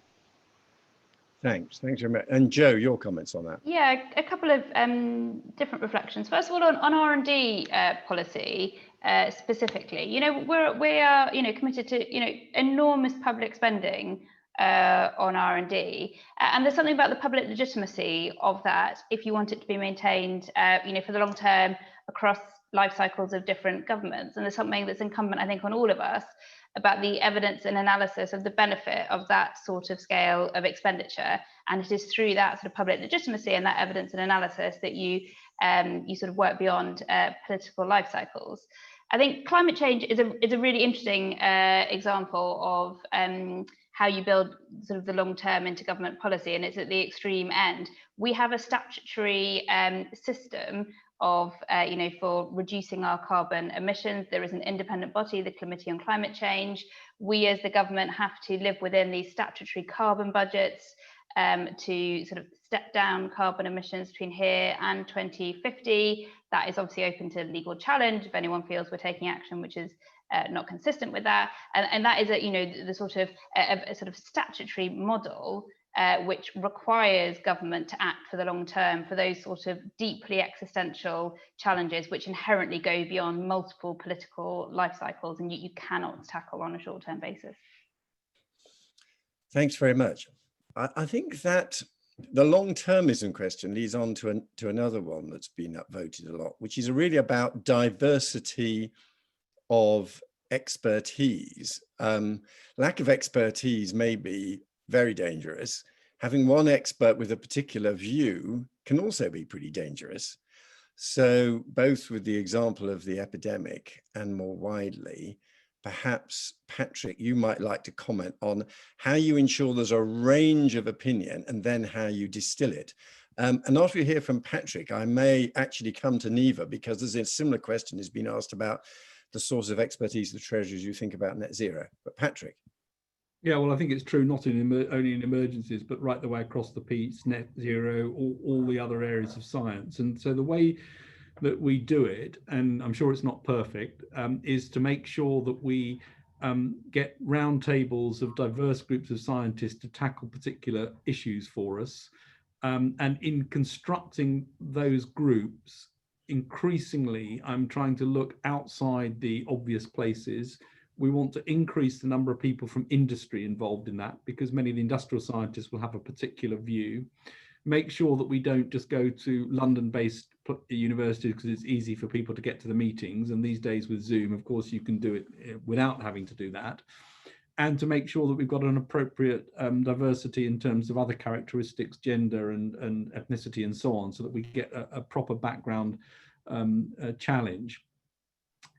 Thanks very much. And Joe, your comments on that? Yeah, a couple of different reflections. First of all, on R&D policy specifically, we are committed to enormous public spending on R&D, and there's something about the public legitimacy of that if you want it to be maintained, for the long term across life cycles of different governments. And there's something that's incumbent, I think, on all of us about the evidence and analysis of the benefit of that sort of scale of expenditure. And it is through that sort of public legitimacy and that evidence and analysis that you sort of work beyond political life cycles. I think climate change is a really interesting example of how you build sort of the long-term intergovernment policy, and it's at the extreme end. We have a statutory system of, for reducing our carbon emissions. There is an independent body, the Committee on Climate Change. We as the government have to live within these statutory carbon budgets to sort of step down carbon emissions between here and 2050. That is obviously open to legal challenge if anyone feels we're taking action which is not consistent with that. And that is the sort of a sort of statutory model which requires government to act for the long term for those sort of deeply existential challenges which inherently go beyond multiple political life cycles and you cannot tackle on a short-term basis. Thanks very much. I think that the long-termism question leads on to another one that's been upvoted a lot, which is really about diversity of expertise. Lack of expertise may be very dangerous. Having one expert with a particular view can also be pretty dangerous. So both with the example of the epidemic and more widely, perhaps, Patrick, you might like to comment on how you ensure there's a range of opinion and then how you distill it. And after you hear from Patrick, I may actually come to Neva, because there's a similar question has been asked about the source of expertise of the Treasury as you think about net zero. But Patrick. Yeah, well, I think it's true not only in emergencies, but right the way across the piece, net zero, all the other areas of science. And so the way that we do it, and I'm sure it's not perfect, is to make sure that we get roundtables of diverse groups of scientists to tackle particular issues for us. And in constructing those groups, increasingly, I'm trying to look outside the obvious places. We want to increase the number of people from industry involved in that, because many of the industrial scientists will have a particular view. Make sure that we don't just go to London-based universities because it's easy for people to get to the meetings. And these days with Zoom, of course, you can do it without having to do that. And to make sure that we've got an appropriate diversity in terms of other characteristics, gender and ethnicity and so on, so that we get a proper background challenge.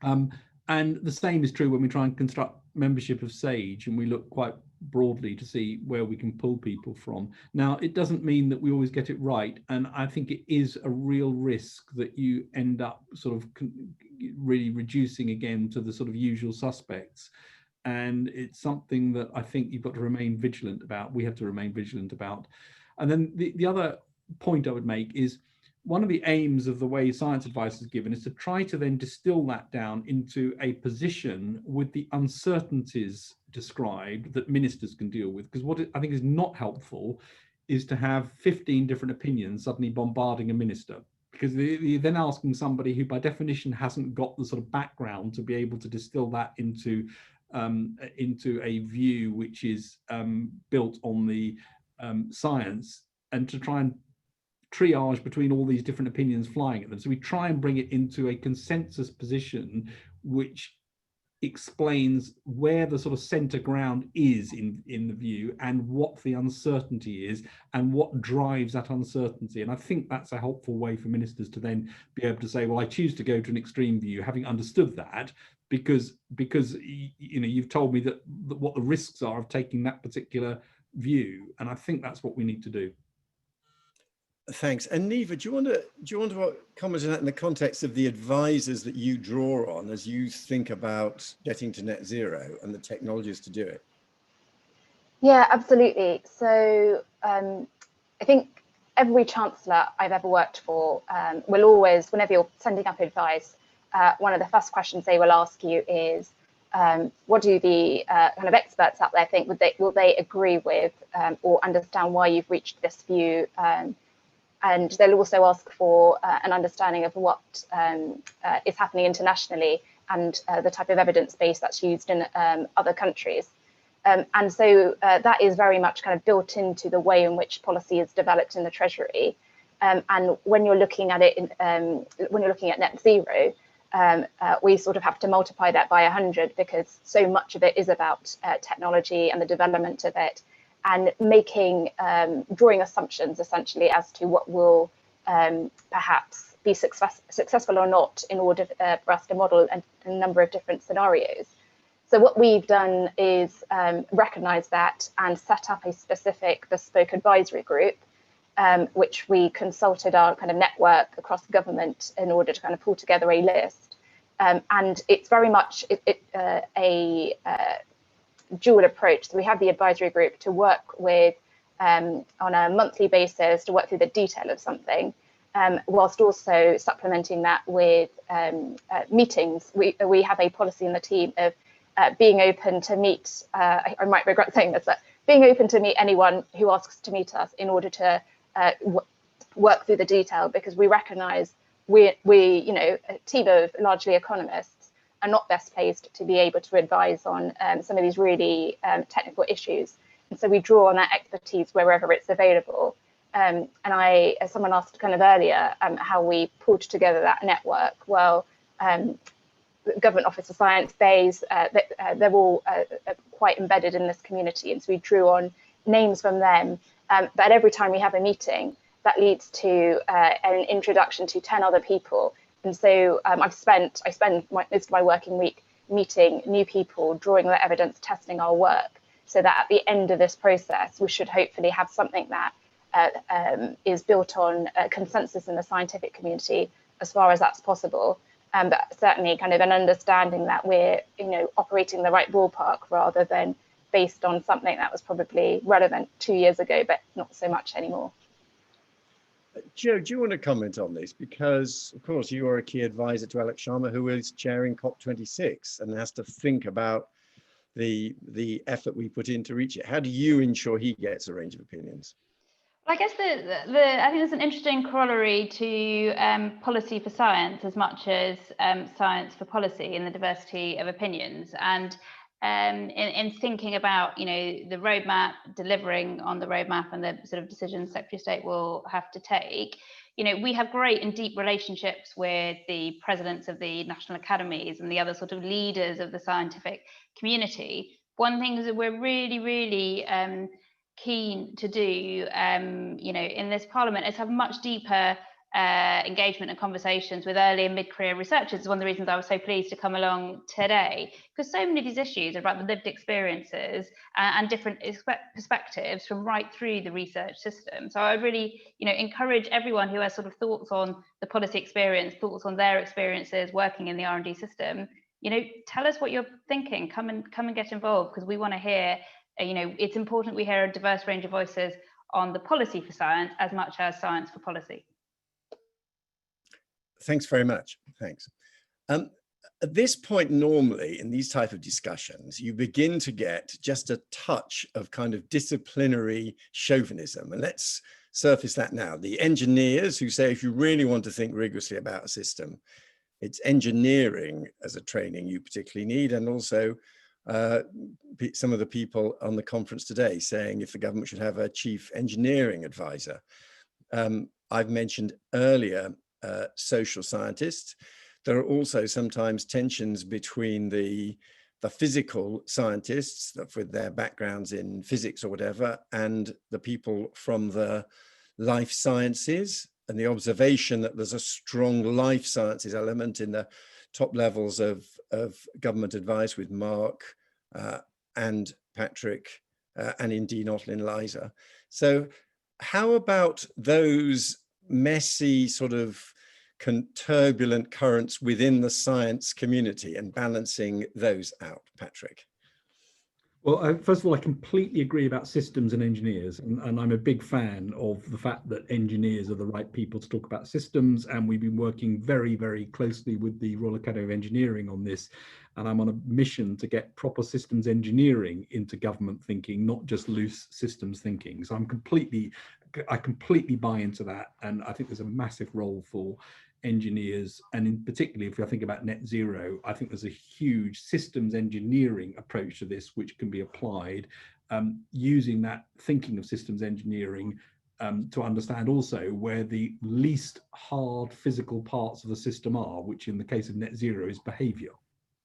And the same is true when we try and construct membership of SAGE, and we look quite broadly to see where we can pull people from. Now, it doesn't mean that we always get it right. And I think it is a real risk that you end up sort of really reducing again to the sort of usual suspects. And it's something that I think you've got to remain vigilant about. We have to remain vigilant about. And then the other point I would make is, one of the aims of the way science advice is given is to try to then distill that down into a position with the uncertainties described that ministers can deal with. Because what I think is not helpful is to have 15 different opinions suddenly bombarding a minister, because you're then asking somebody who by definition hasn't got the sort of background to be able to distill that into a view which is built on the science, and to try and triage between all these different opinions flying at them. So we try and bring it into a consensus position which explains where the sort of center ground is in the view, and what the uncertainty is, and what drives that uncertainty. And I think that's a helpful way for ministers to then be able to say, well, I choose to go to an extreme view, having understood that, because you know, you've told me that what the risks are of taking that particular view. And I think that's what we need to do. Thanks. And Neva, do you want to comment on that in the context of the advisors that you draw on as you think about getting to net zero and the technologies to do it? Yeah, absolutely. So I think every chancellor I've ever worked for will always, whenever you're sending up advice, one of the first questions they will ask you is, what do the kind of experts out there think? Will they agree with or understand why you've reached this view? And they'll also ask for an understanding of what is happening internationally and the type of evidence base that's used in other countries. And so that is very much kind of built into the way in which policy is developed in the Treasury. And when you're looking at it, when you're looking at net zero, we sort of have to multiply that by 100, because so much of it is about technology and the development of it, and making, drawing assumptions essentially as to what will perhaps be successful or not in order for us to model a number of different scenarios. So what we've done is recognize that and set up a specific bespoke advisory group, which we consulted our kind of network across government in order to kind of pull together a list. And it's very much a dual approach. So we have the advisory group to work with on a monthly basis to work through the detail of something, whilst also supplementing that with meetings. We have a policy in the team of being open to meet, I might regret saying this, but being open to meet anyone who asks to meet us in order to work through the detail, because we recognize we you know, a team of largely economists are not best placed to be able to advise on some of these really technical issues. And so we draw on that expertise wherever it's available. And as someone asked kind of earlier, how we pulled together that network. Well, Government Office for Science, BAYS, they're all quite embedded in this community. And so we drew on names from them. But every time we have a meeting, that leads to an introduction to 10 other people. And so I spend most of my working week meeting new people, drawing their evidence, testing our work, so that at the end of this process, we should hopefully have something that is built on consensus in the scientific community as far as that's possible, but certainly kind of an understanding that we're, operating the right ballpark rather than based on something that was probably relevant 2 years ago, but not so much anymore. Joe, do you want to comment on this? Because, of course, you are a key advisor to Alex Sharma, who is chairing COP26 and has to think about the effort we put in to reach it. How do you ensure he gets a range of opinions? I guess I think there's an interesting corollary to policy for science as much as science for policy in the diversity of opinions. And in thinking about, the roadmap, delivering on the roadmap and the sort of decisions Secretary of State will have to take, we have great and deep relationships with the presidents of the national academies and the other sort of leaders of the scientific community. One thing that we're really, really keen to do, in this Parliament is have much deeper engagement and conversations with early and mid-career researchers. Is one of the reasons I was so pleased to come along today, because so many of these issues are about the lived experiences and different perspectives from right through the research system. So I really, encourage everyone who has sort of thoughts on the policy experience, thoughts on their experiences working in the R&D system, tell us what you're thinking. Come and get involved, because we want to hear. It's important we hear a diverse range of voices on the policy for science as much as science for policy. Thanks very much. Thanks. At this point, normally in these type of discussions, you begin to get just a touch of kind of disciplinary chauvinism. And let's surface that now. The engineers who say, if you really want to think rigorously about a system, it's engineering as a training you particularly need, and also some of the people on the conference today saying if the government should have a chief engineering advisor. I've mentioned earlier social scientists. There are also sometimes tensions between the physical scientists with their backgrounds in physics or whatever, and the people from the life sciences, and the observation that there's a strong life sciences element in the top levels of government advice with Mark and Patrick and indeed not in Liza. So how about those messy sort of turbulent currents within the science community and balancing those out, Patrick? Well, first of all, I completely agree about systems and engineers, and I'm a big fan of the fact that engineers are the right people to talk about systems, and we've been working very, very closely with the Royal Academy of Engineering on this, and I'm on a mission to get proper systems engineering into government thinking, not just loose systems thinking. So I completely buy into that, and I think there's a massive role for engineers, and in particularly if I think about net zero, I think there's a huge systems engineering approach to this which can be applied, using that thinking of systems engineering to understand also where the least hard physical parts of the system are, which in the case of net zero is behavior.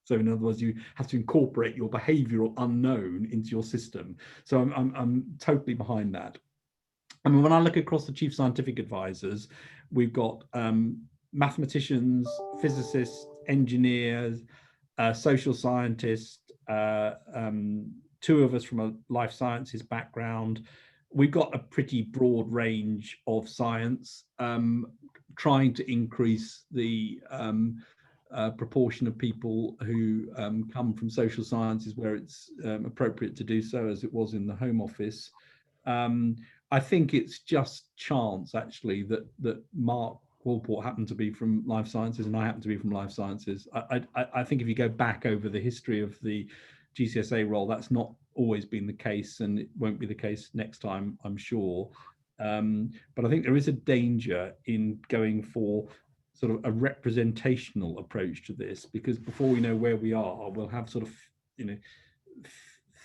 So in other words, you have to incorporate your behavioral unknown into your system. So I'm totally behind that. I mean, when I look across the chief scientific advisors, we've got mathematicians, physicists, engineers, social scientists, two of us from a life sciences background. We've got a pretty broad range of science, trying to increase the proportion of people who come from social sciences where it's appropriate to do so, as it was in the Home Office. I think it's just chance, actually, that Mark Walport happened to be from life sciences and I happen to be from life sciences. I think if you go back over the history of the GCSA role, that's not always been the case, and it won't be the case next time, I'm sure. But I think there is a danger in going for sort of a representational approach to this, because before we know where we are, we'll have sort of,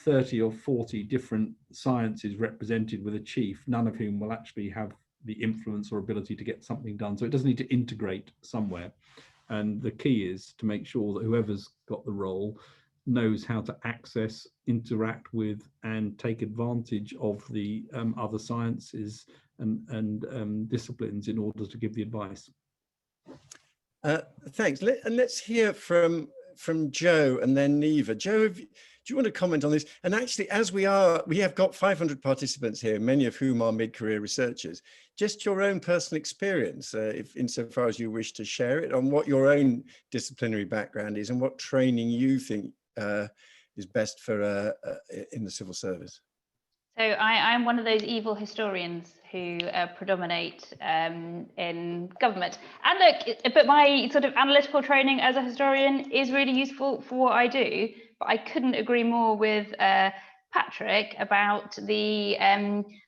30 or 40 different sciences represented with a chief, none of whom will actually have the influence or ability to get something done. So it does need to integrate somewhere. And the key is to make sure that whoever's got the role knows how to access, interact with, and take advantage of the other sciences and disciplines in order to give the advice. Thanks. And let's hear from Joe and then Neva. Joe, you want to comment on this? And actually, as we have got 500 participants here, many of whom are mid-career researchers. Just your own personal experience, if insofar as you wish to share it, on what your own disciplinary background is and what training you think is best for in the civil service. So I'm one of those evil historians who predominate in government. And look, but my sort of analytical training as a historian is really useful for what I do. But I couldn't agree more with Patrick about the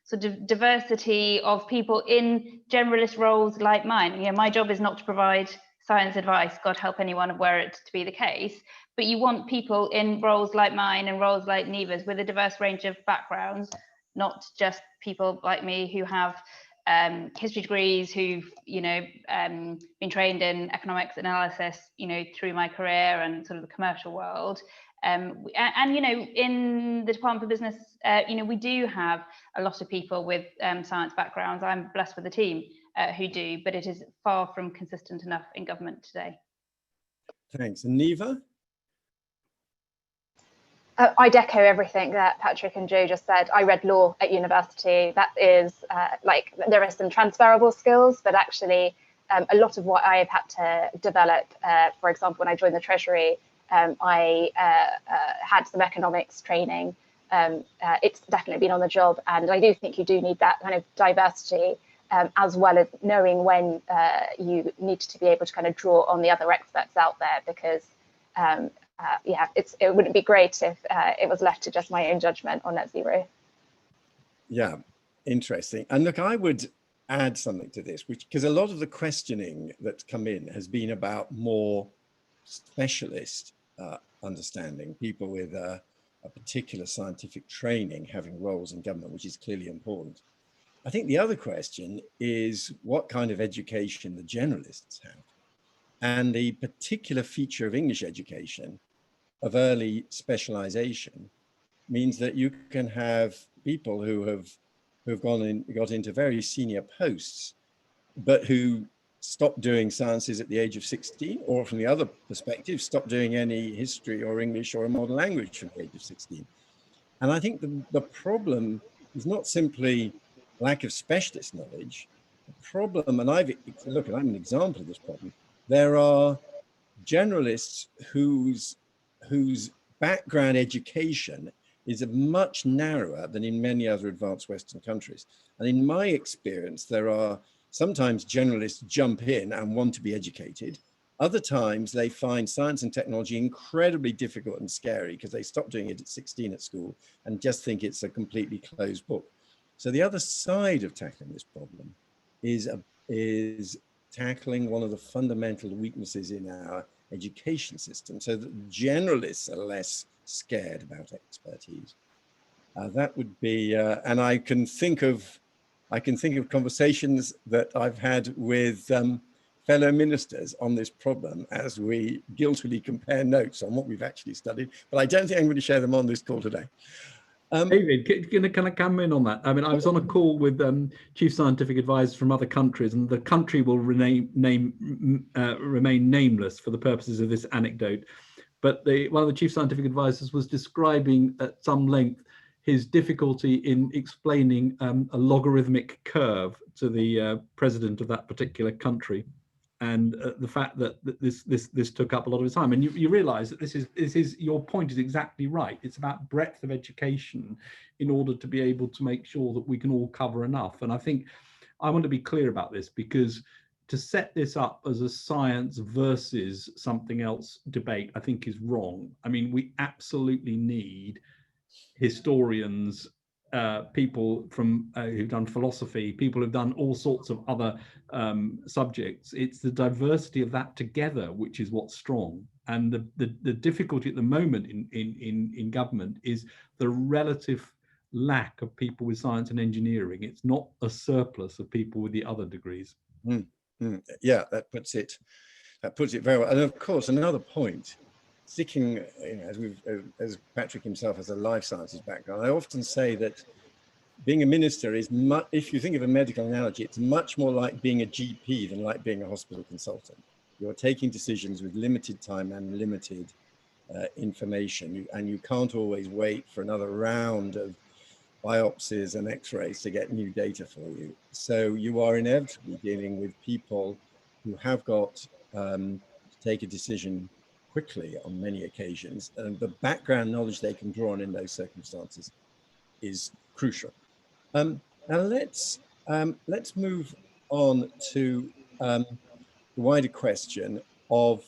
sort of diversity of people in generalist roles like mine. You know, my job is not to provide science advice, God help anyone were it to be the case, but you want people in roles like mine and roles like Neva's with a diverse range of backgrounds, not just people like me who have history degrees, who've, you know, been trained in economics analysis, you know, through my career and sort of the commercial world. And, you know, in the Department for Business, you know, we do have a lot of people with science backgrounds. I'm blessed with a team who do, but it is far from consistent enough in government today. Thanks. And Neva? I'd echo everything that Patrick and Joe just said. I read law at university. That is like, there are some transferable skills, but actually a lot of what I've had to develop, for example, when I joined the Treasury, I had some economics training. It's definitely been on the job, and I do think you do need that kind of diversity, as well as knowing when you need to be able to kind of draw on the other experts out there, because yeah, it wouldn't be great if it was left to just my own judgment on net zero. Yeah, interesting. And look, I would add something to this, which, because a lot of the questioning that's come in has been about more specialist understanding, people with a particular scientific training having roles in government, which is clearly important. I think the other question is what kind of education the generalists have. And the particular feature of English education of early specialization means that you can have people who've got into very senior posts, but who stopped doing sciences at the age of 16, or from the other perspective, stopped doing any history or English or a modern language from the age of 16. And I think the problem is not simply lack of specialist knowledge. The problem, and I'm an example of this problem, there are generalists whose background education is much narrower than in many other advanced Western countries. And in my experience, there are sometimes generalists jump in and want to be educated. Other times they find science and technology incredibly difficult and scary because they stopped doing it at 16 at school and just think it's a completely closed book. So the other side of tackling this problem is tackling one of the fundamental weaknesses in our education system, so that generalists are less scared about expertise. That would be, and I can think of conversations that I've had with fellow ministers on this problem as we guiltily compare notes on what we've actually studied, but I don't think I'm going to share them on this call today. David, can I come in on that? I mean, I was on a call with chief scientific advisors from other countries, and the country will remain nameless for the purposes of this anecdote. But one of the chief scientific advisors was describing at some length his difficulty in explaining a logarithmic curve to the president of that particular country, and the fact that this took up a lot of his time. And you realise that this is your point is exactly right. It's about breadth of education in order to be able to make sure that we can all cover enough. And I think I want to be clear about this, because to set this up as a science versus something else debate, I think is wrong. I mean, we absolutely need historians, people from who've done philosophy, people who've done all sorts of other subjects. It's the diversity of that together which is what's strong. And the difficulty at the moment in government is the relative lack of people with science and engineering. It's not a surplus of people with the other degrees. Yeah, that puts it very well. And of course, another point, sticking, as Patrick himself has a life sciences background, I often say that being a minister is, if you think of a medical analogy, it's much more like being a GP than like being a hospital consultant. You're taking decisions with limited time and limited information, and you can't always wait for another round of biopsies and x-rays to get new data for you. So you are inevitably dealing with people who have got to take a decision quickly on many occasions, and the background knowledge they can draw on in those circumstances is crucial. Now let's move on to the wider question of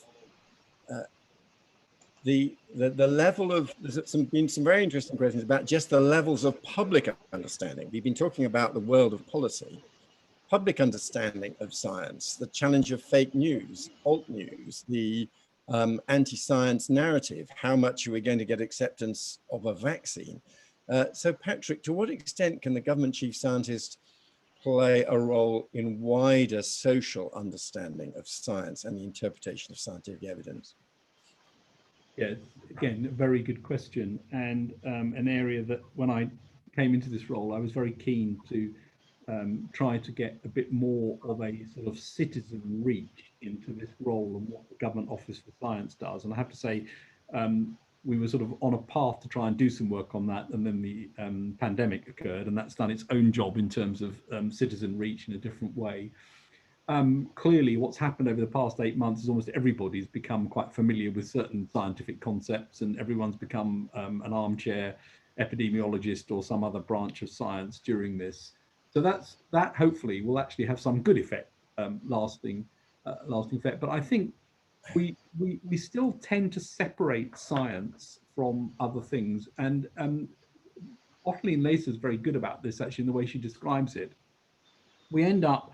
the level of, there's been some very interesting questions about just the levels of public understanding. We've been talking about the world of policy, public understanding of science, the challenge of fake news, alt news, the anti-science narrative, how much are we going to get acceptance of a vaccine? So Patrick, to what extent can the government chief scientist play a role in wider social understanding of science and the interpretation of scientific evidence? Yeah, again, a very good question, and an area that when I came into this role, I was very keen to try to get a bit more of a sort of citizen reach into this role and what the Government Office for Science does. And I have to say, we were sort of on a path to try and do some work on that, and then the pandemic occurred, and that's done its own job in terms of citizen reach in a different way. Clearly, what's happened over the past 8 months is almost everybody's become quite familiar with certain scientific concepts, and everyone's become an armchair epidemiologist or some other branch of science during this. So that hopefully will actually have some good effect, lasting effect. But I think we still tend to separate science from other things, and Ottilie Lacer is very good about this actually in the way she describes it. We end up,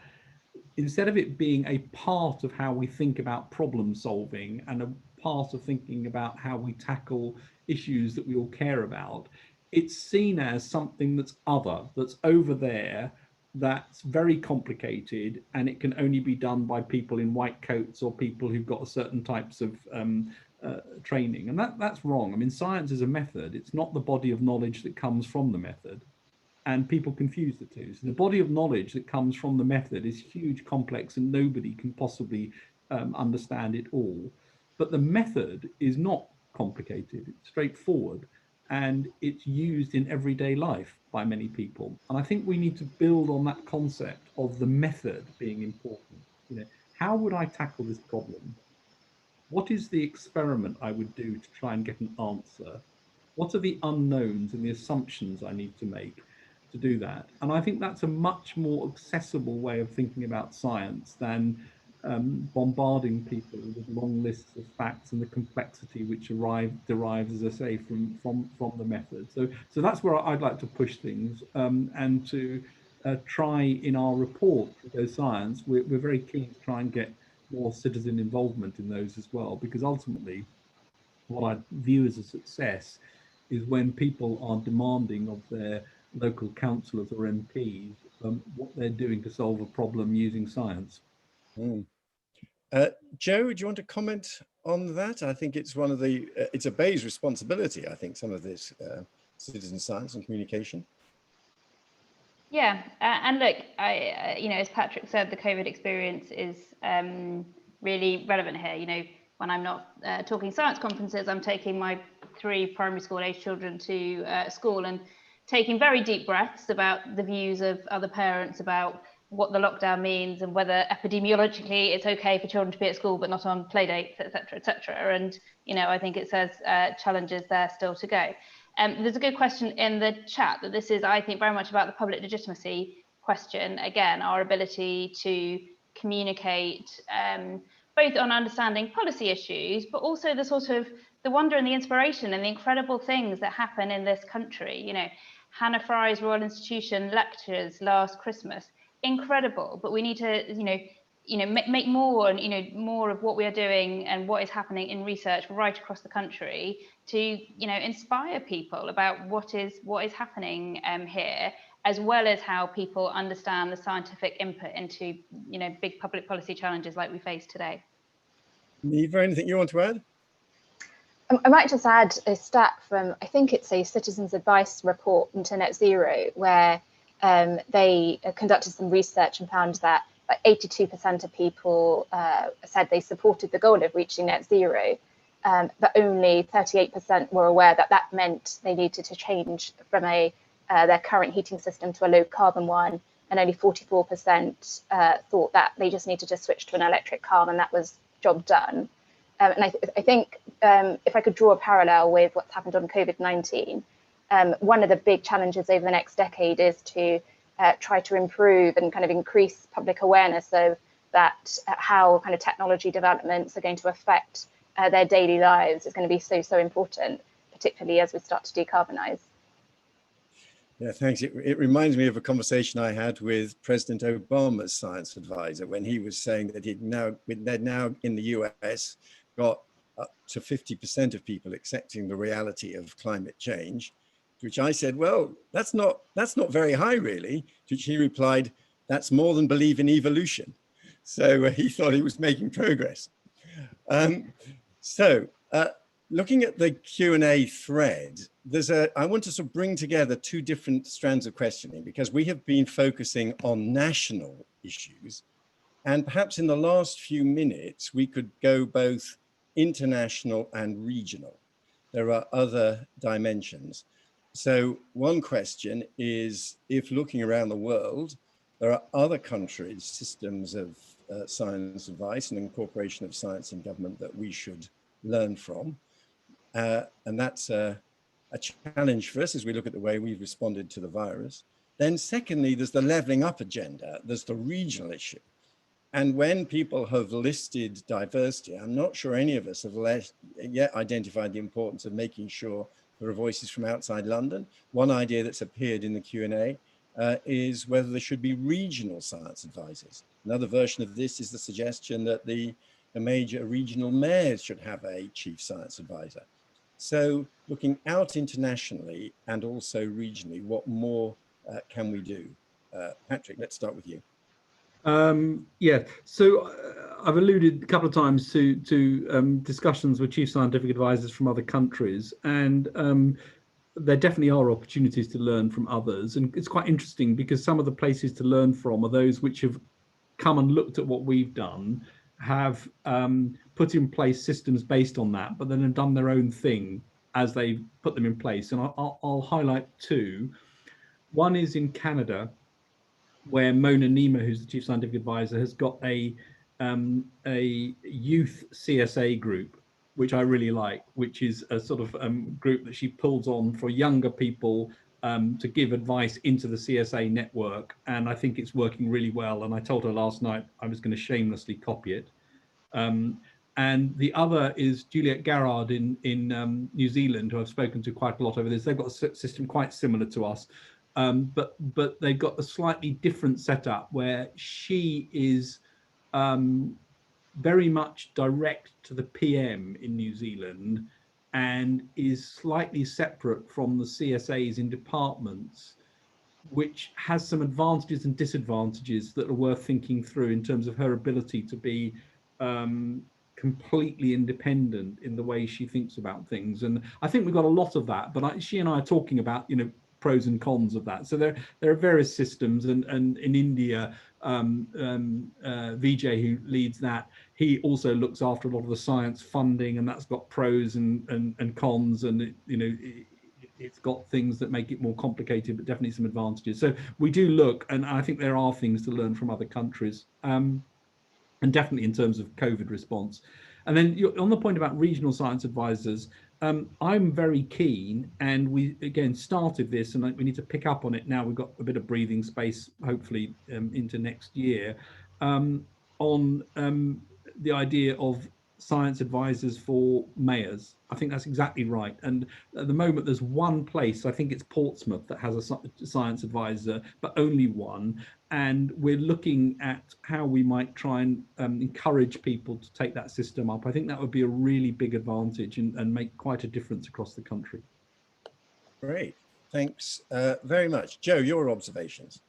instead of it being a part of how we think about problem solving and a part of thinking about how we tackle issues that we all care about, it's seen as something that's other, that's over there, that's very complicated, and it can only be done by people in white coats or people who've got certain types of training. And that's wrong. I mean, science is a method. It's not the body of knowledge that comes from the method. And people confuse the two. So the body of knowledge that comes from the method is huge, complex, and nobody can possibly understand it all. But the method is not complicated, it's straightforward, and it's used in everyday life by many people. And I think we need to build on that concept of the method being important. You know, how would I tackle this problem? What is the experiment I would do to try and get an answer? What are the unknowns and the assumptions I need to make to do that? And I think that's a much more accessible way of thinking about science than bombarding people with long lists of facts and the complexity which derives, as I say, from the method. So that's where I'd like to push things, and to try in our report to Go Science, we're very keen to try and get more citizen involvement in those as well, because ultimately what I view as a success is when people are demanding of their local councillors or MPs what they're doing to solve a problem using science. Joe, do you want to comment on that? I think it's one of the, it's a Bayes responsibility, I think, some of this citizen science and communication. Yeah, and look, you know, as Patrick said, the COVID experience is really relevant here. You know, when I'm not talking science conferences, I'm taking my 3 primary school age children to school and taking very deep breaths about the views of other parents about what the lockdown means and whether epidemiologically it's okay for children to be at school but not on play dates, etc., etc. And, you know, I think it says challenges there still to go. There's a good question in the chat that this is, I think, very much about the public legitimacy question. Again, our ability to communicate both on understanding policy issues, but also the sort of the wonder and the inspiration and the incredible things that happen in this country. You know, Hannah Fry's Royal Institution lectures last Christmas, incredible, but we need to, make more and, more of what we are doing and what is happening in research right across the country to, inspire people about what is happening here, as well as how people understand the scientific input into, big public policy challenges like we face today. Neva, anything you want to add? I might just add a stat from, I think it's a Citizens Advice report into Net Zero, where they conducted some research and found that 82% of people said they supported the goal of reaching net zero. but only 38% were aware that that meant they needed to change from their current heating system to a low carbon one, and only 44% thought that they just needed to switch to an electric car and that was job done. And I think if I could draw a parallel with what's happened on COVID-19, one of the big challenges over the next decade is to try to improve and kind of increase public awareness of that, how kind of technology developments are going to affect their daily lives is going to be so important, particularly as we start to decarbonize. Yeah, thanks. It reminds me of a conversation I had with President Obama's science advisor when he was saying that they'd now in the US got up to 50% of people accepting the reality of climate change, to which I said, well, that's not very high really, to which he replied, that's more than believe in evolution. So he thought he was making progress. Looking at the Q&A thread, I want to sort of bring together two different strands of questioning, because we have been focusing on national issues, and perhaps in the last few minutes, we could go both international and regional. There are other dimensions. So one question is, if looking around the world, there are other countries' systems of science advice and incorporation of science in government that we should learn from. And that's a challenge for us as we look at the way we've responded to the virus. Then secondly, there's the levelling up agenda, there's the regional issue. And when people have listed diversity, I'm not sure any of us have yet identified the importance of making sure there are voices from outside London. One idea that's appeared in the Q&A is whether there should be regional science advisors. Another version of this is the suggestion that the major regional mayors should have a chief science advisor. So looking out internationally and also regionally, what more can we do? Patrick, let's start with you. Yeah, so I've alluded a couple of times to discussions with chief scientific advisors from other countries, and there definitely are opportunities to learn from others. And it's quite interesting because some of the places to learn from are those which have come and looked at what we've done, have put in place systems based on that, but then have done their own thing as they put them in place. And I'll highlight two. One is in Canada, where Mona Nima, who's the chief scientific advisor, has got a youth CSA group, which I really like, which is a sort of group that she pulls on for younger people to give advice into the CSA network. And I think it's working really well. And I told her last night I was going to shamelessly copy it. And the other is Juliet Garrard in New Zealand, who I've spoken to quite a lot over this. They've got a system quite similar to us. But they've got a slightly different setup where she is very much direct to the PM in New Zealand and is slightly separate from the CSAs in departments, which has some advantages and disadvantages that are worth thinking through in terms of her ability to be completely independent in the way she thinks about things. And I think we've got a lot of that, but she and I are talking about, pros and cons of that. So there are various systems, and in India, Vijay, who leads that, he also looks after a lot of the science funding, and that's got pros and cons, and it's got things that make it more complicated, but definitely some advantages. So we do look, and I think there are things to learn from other countries, and definitely in terms of COVID response. And then on the point about regional science advisors, I'm very keen, and we again started this, and we need to pick up on it now. We've got a bit of breathing space, hopefully into next year, on the idea of science advisors for mayors. I think that's exactly right. And at the moment, there's one place, I think it's Portsmouth, that has a science advisor, but only one. And we're looking at how we might try and encourage people to take that system up. I think that would be a really big advantage and make quite a difference across the country. Great, thanks very much. Joe, your observations.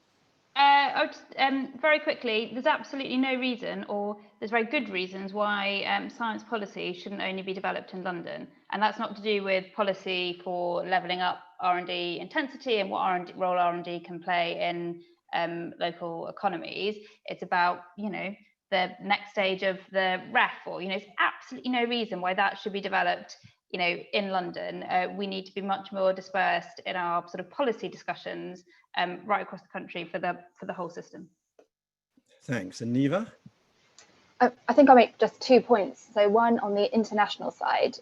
Very quickly, there's absolutely no reason, or there's very good reasons why science policy shouldn't only be developed in London. And that's not to do with policy for levelling up R&D intensity and what role R&D can play in local economies. It's about, the next stage of the REF, or there's absolutely no reason why that should be developed in London. We need to be much more dispersed in our sort of policy discussions right across the country for the whole system. Thanks. And Neva? I think I'll make just 2 points. So one on the international side,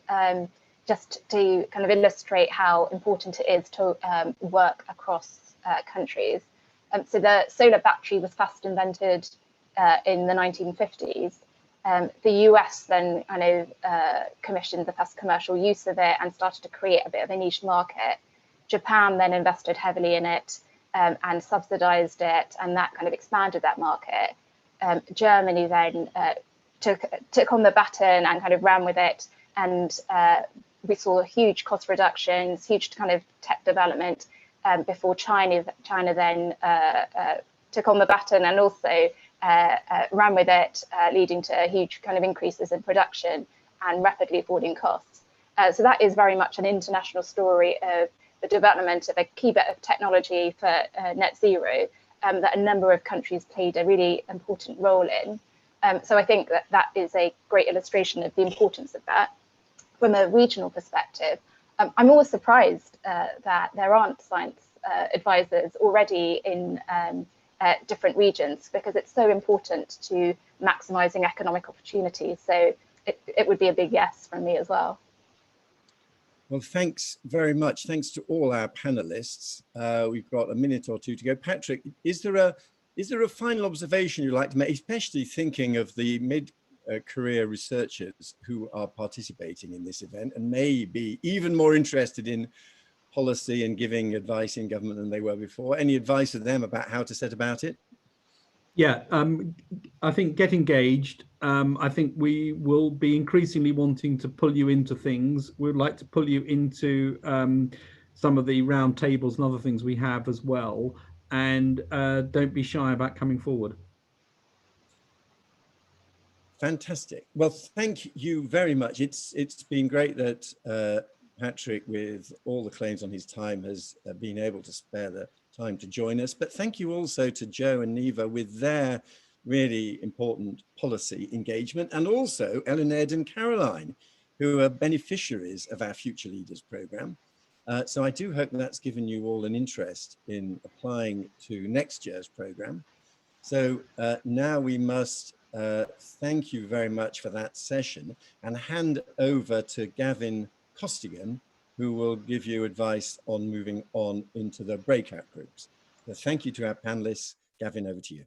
just to kind of illustrate how important it is to work across countries. So the solar battery was first invented in the 1950s. The US then commissioned the first commercial use of it and started to create a bit of a niche market. Japan then invested heavily in it and subsidized it, and that kind of expanded that market. Germany then took on the baton and kind of ran with it, and we saw huge cost reductions, huge kind of tech development before China then took on the baton and also ran with it, leading to huge kind of increases in production and rapidly falling costs. So that is very much an international story of the development of a key bit of technology for net zero that a number of countries played a really important role in. So I think that is a great illustration of the importance of that. From a regional perspective, I'm always surprised that there aren't science advisors already in different regions, because it's so important to maximising economic opportunities. So it would be a big yes from me as well. Well, thanks very much. Thanks to all our panelists. We've got a minute or two to go. Patrick, is there a final observation you'd like to make, especially thinking of the mid-career researchers who are participating in this event and may be even more interested in policy and giving advice in government than they were before? Any advice to them about how to set about it? Yeah, I think get engaged. I think we will be increasingly wanting to pull you into things. We'd like to pull you into some of the round tables and other things we have as well. And don't be shy about coming forward. Fantastic. Well, thank you very much. It's been great that Patrick, with all the claims on his time, has been able to spare the time to join us. But thank you also to Joe and Neva with their really important policy engagement, and also Ellen, Ed and Caroline, who are beneficiaries of our Future Leaders programme. So I do hope that's given you all an interest in applying to next year's programme. So now we must thank you very much for that session and hand over to Gavin Costigan, who will give you advice on moving on into the breakout groups. So thank you to our panelists. Gavin, over to you.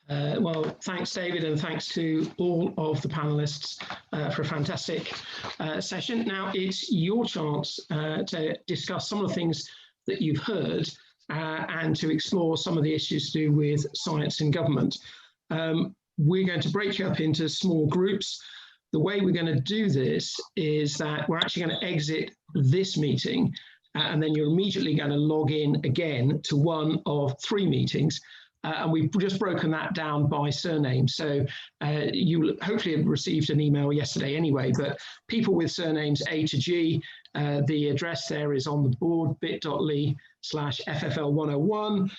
Well, thanks, David, and thanks to all of the panelists for a fantastic session. Now it's your chance to discuss some of the things that you've heard and to explore some of the issues to do with science and government. We're going to break you up into small groups. The way we're going to do this is that we're actually going to exit this meeting and then you're immediately going to log in again to one of 3 meetings. And we've just broken that down by surname. So you hopefully have received an email yesterday anyway, but people with surnames A to G, the address there is on the board, bit.ly/FFL101.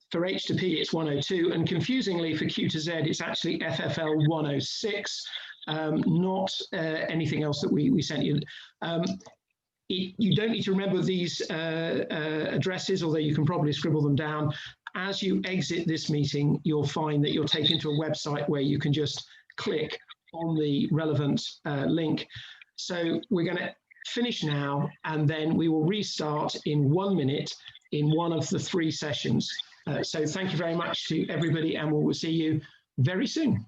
For H to P, it's 102. And confusingly for Q to Z, it's actually FFL 106. Not anything else that we sent you. You don't need to remember these addresses, although you can probably scribble them down. As you exit this meeting, you'll find that you're taken to a website where you can just click on the relevant link. So we're going to finish now, and then we will restart in 1 minute in one of the 3 sessions. So thank you very much to everybody, and we'll see you very soon.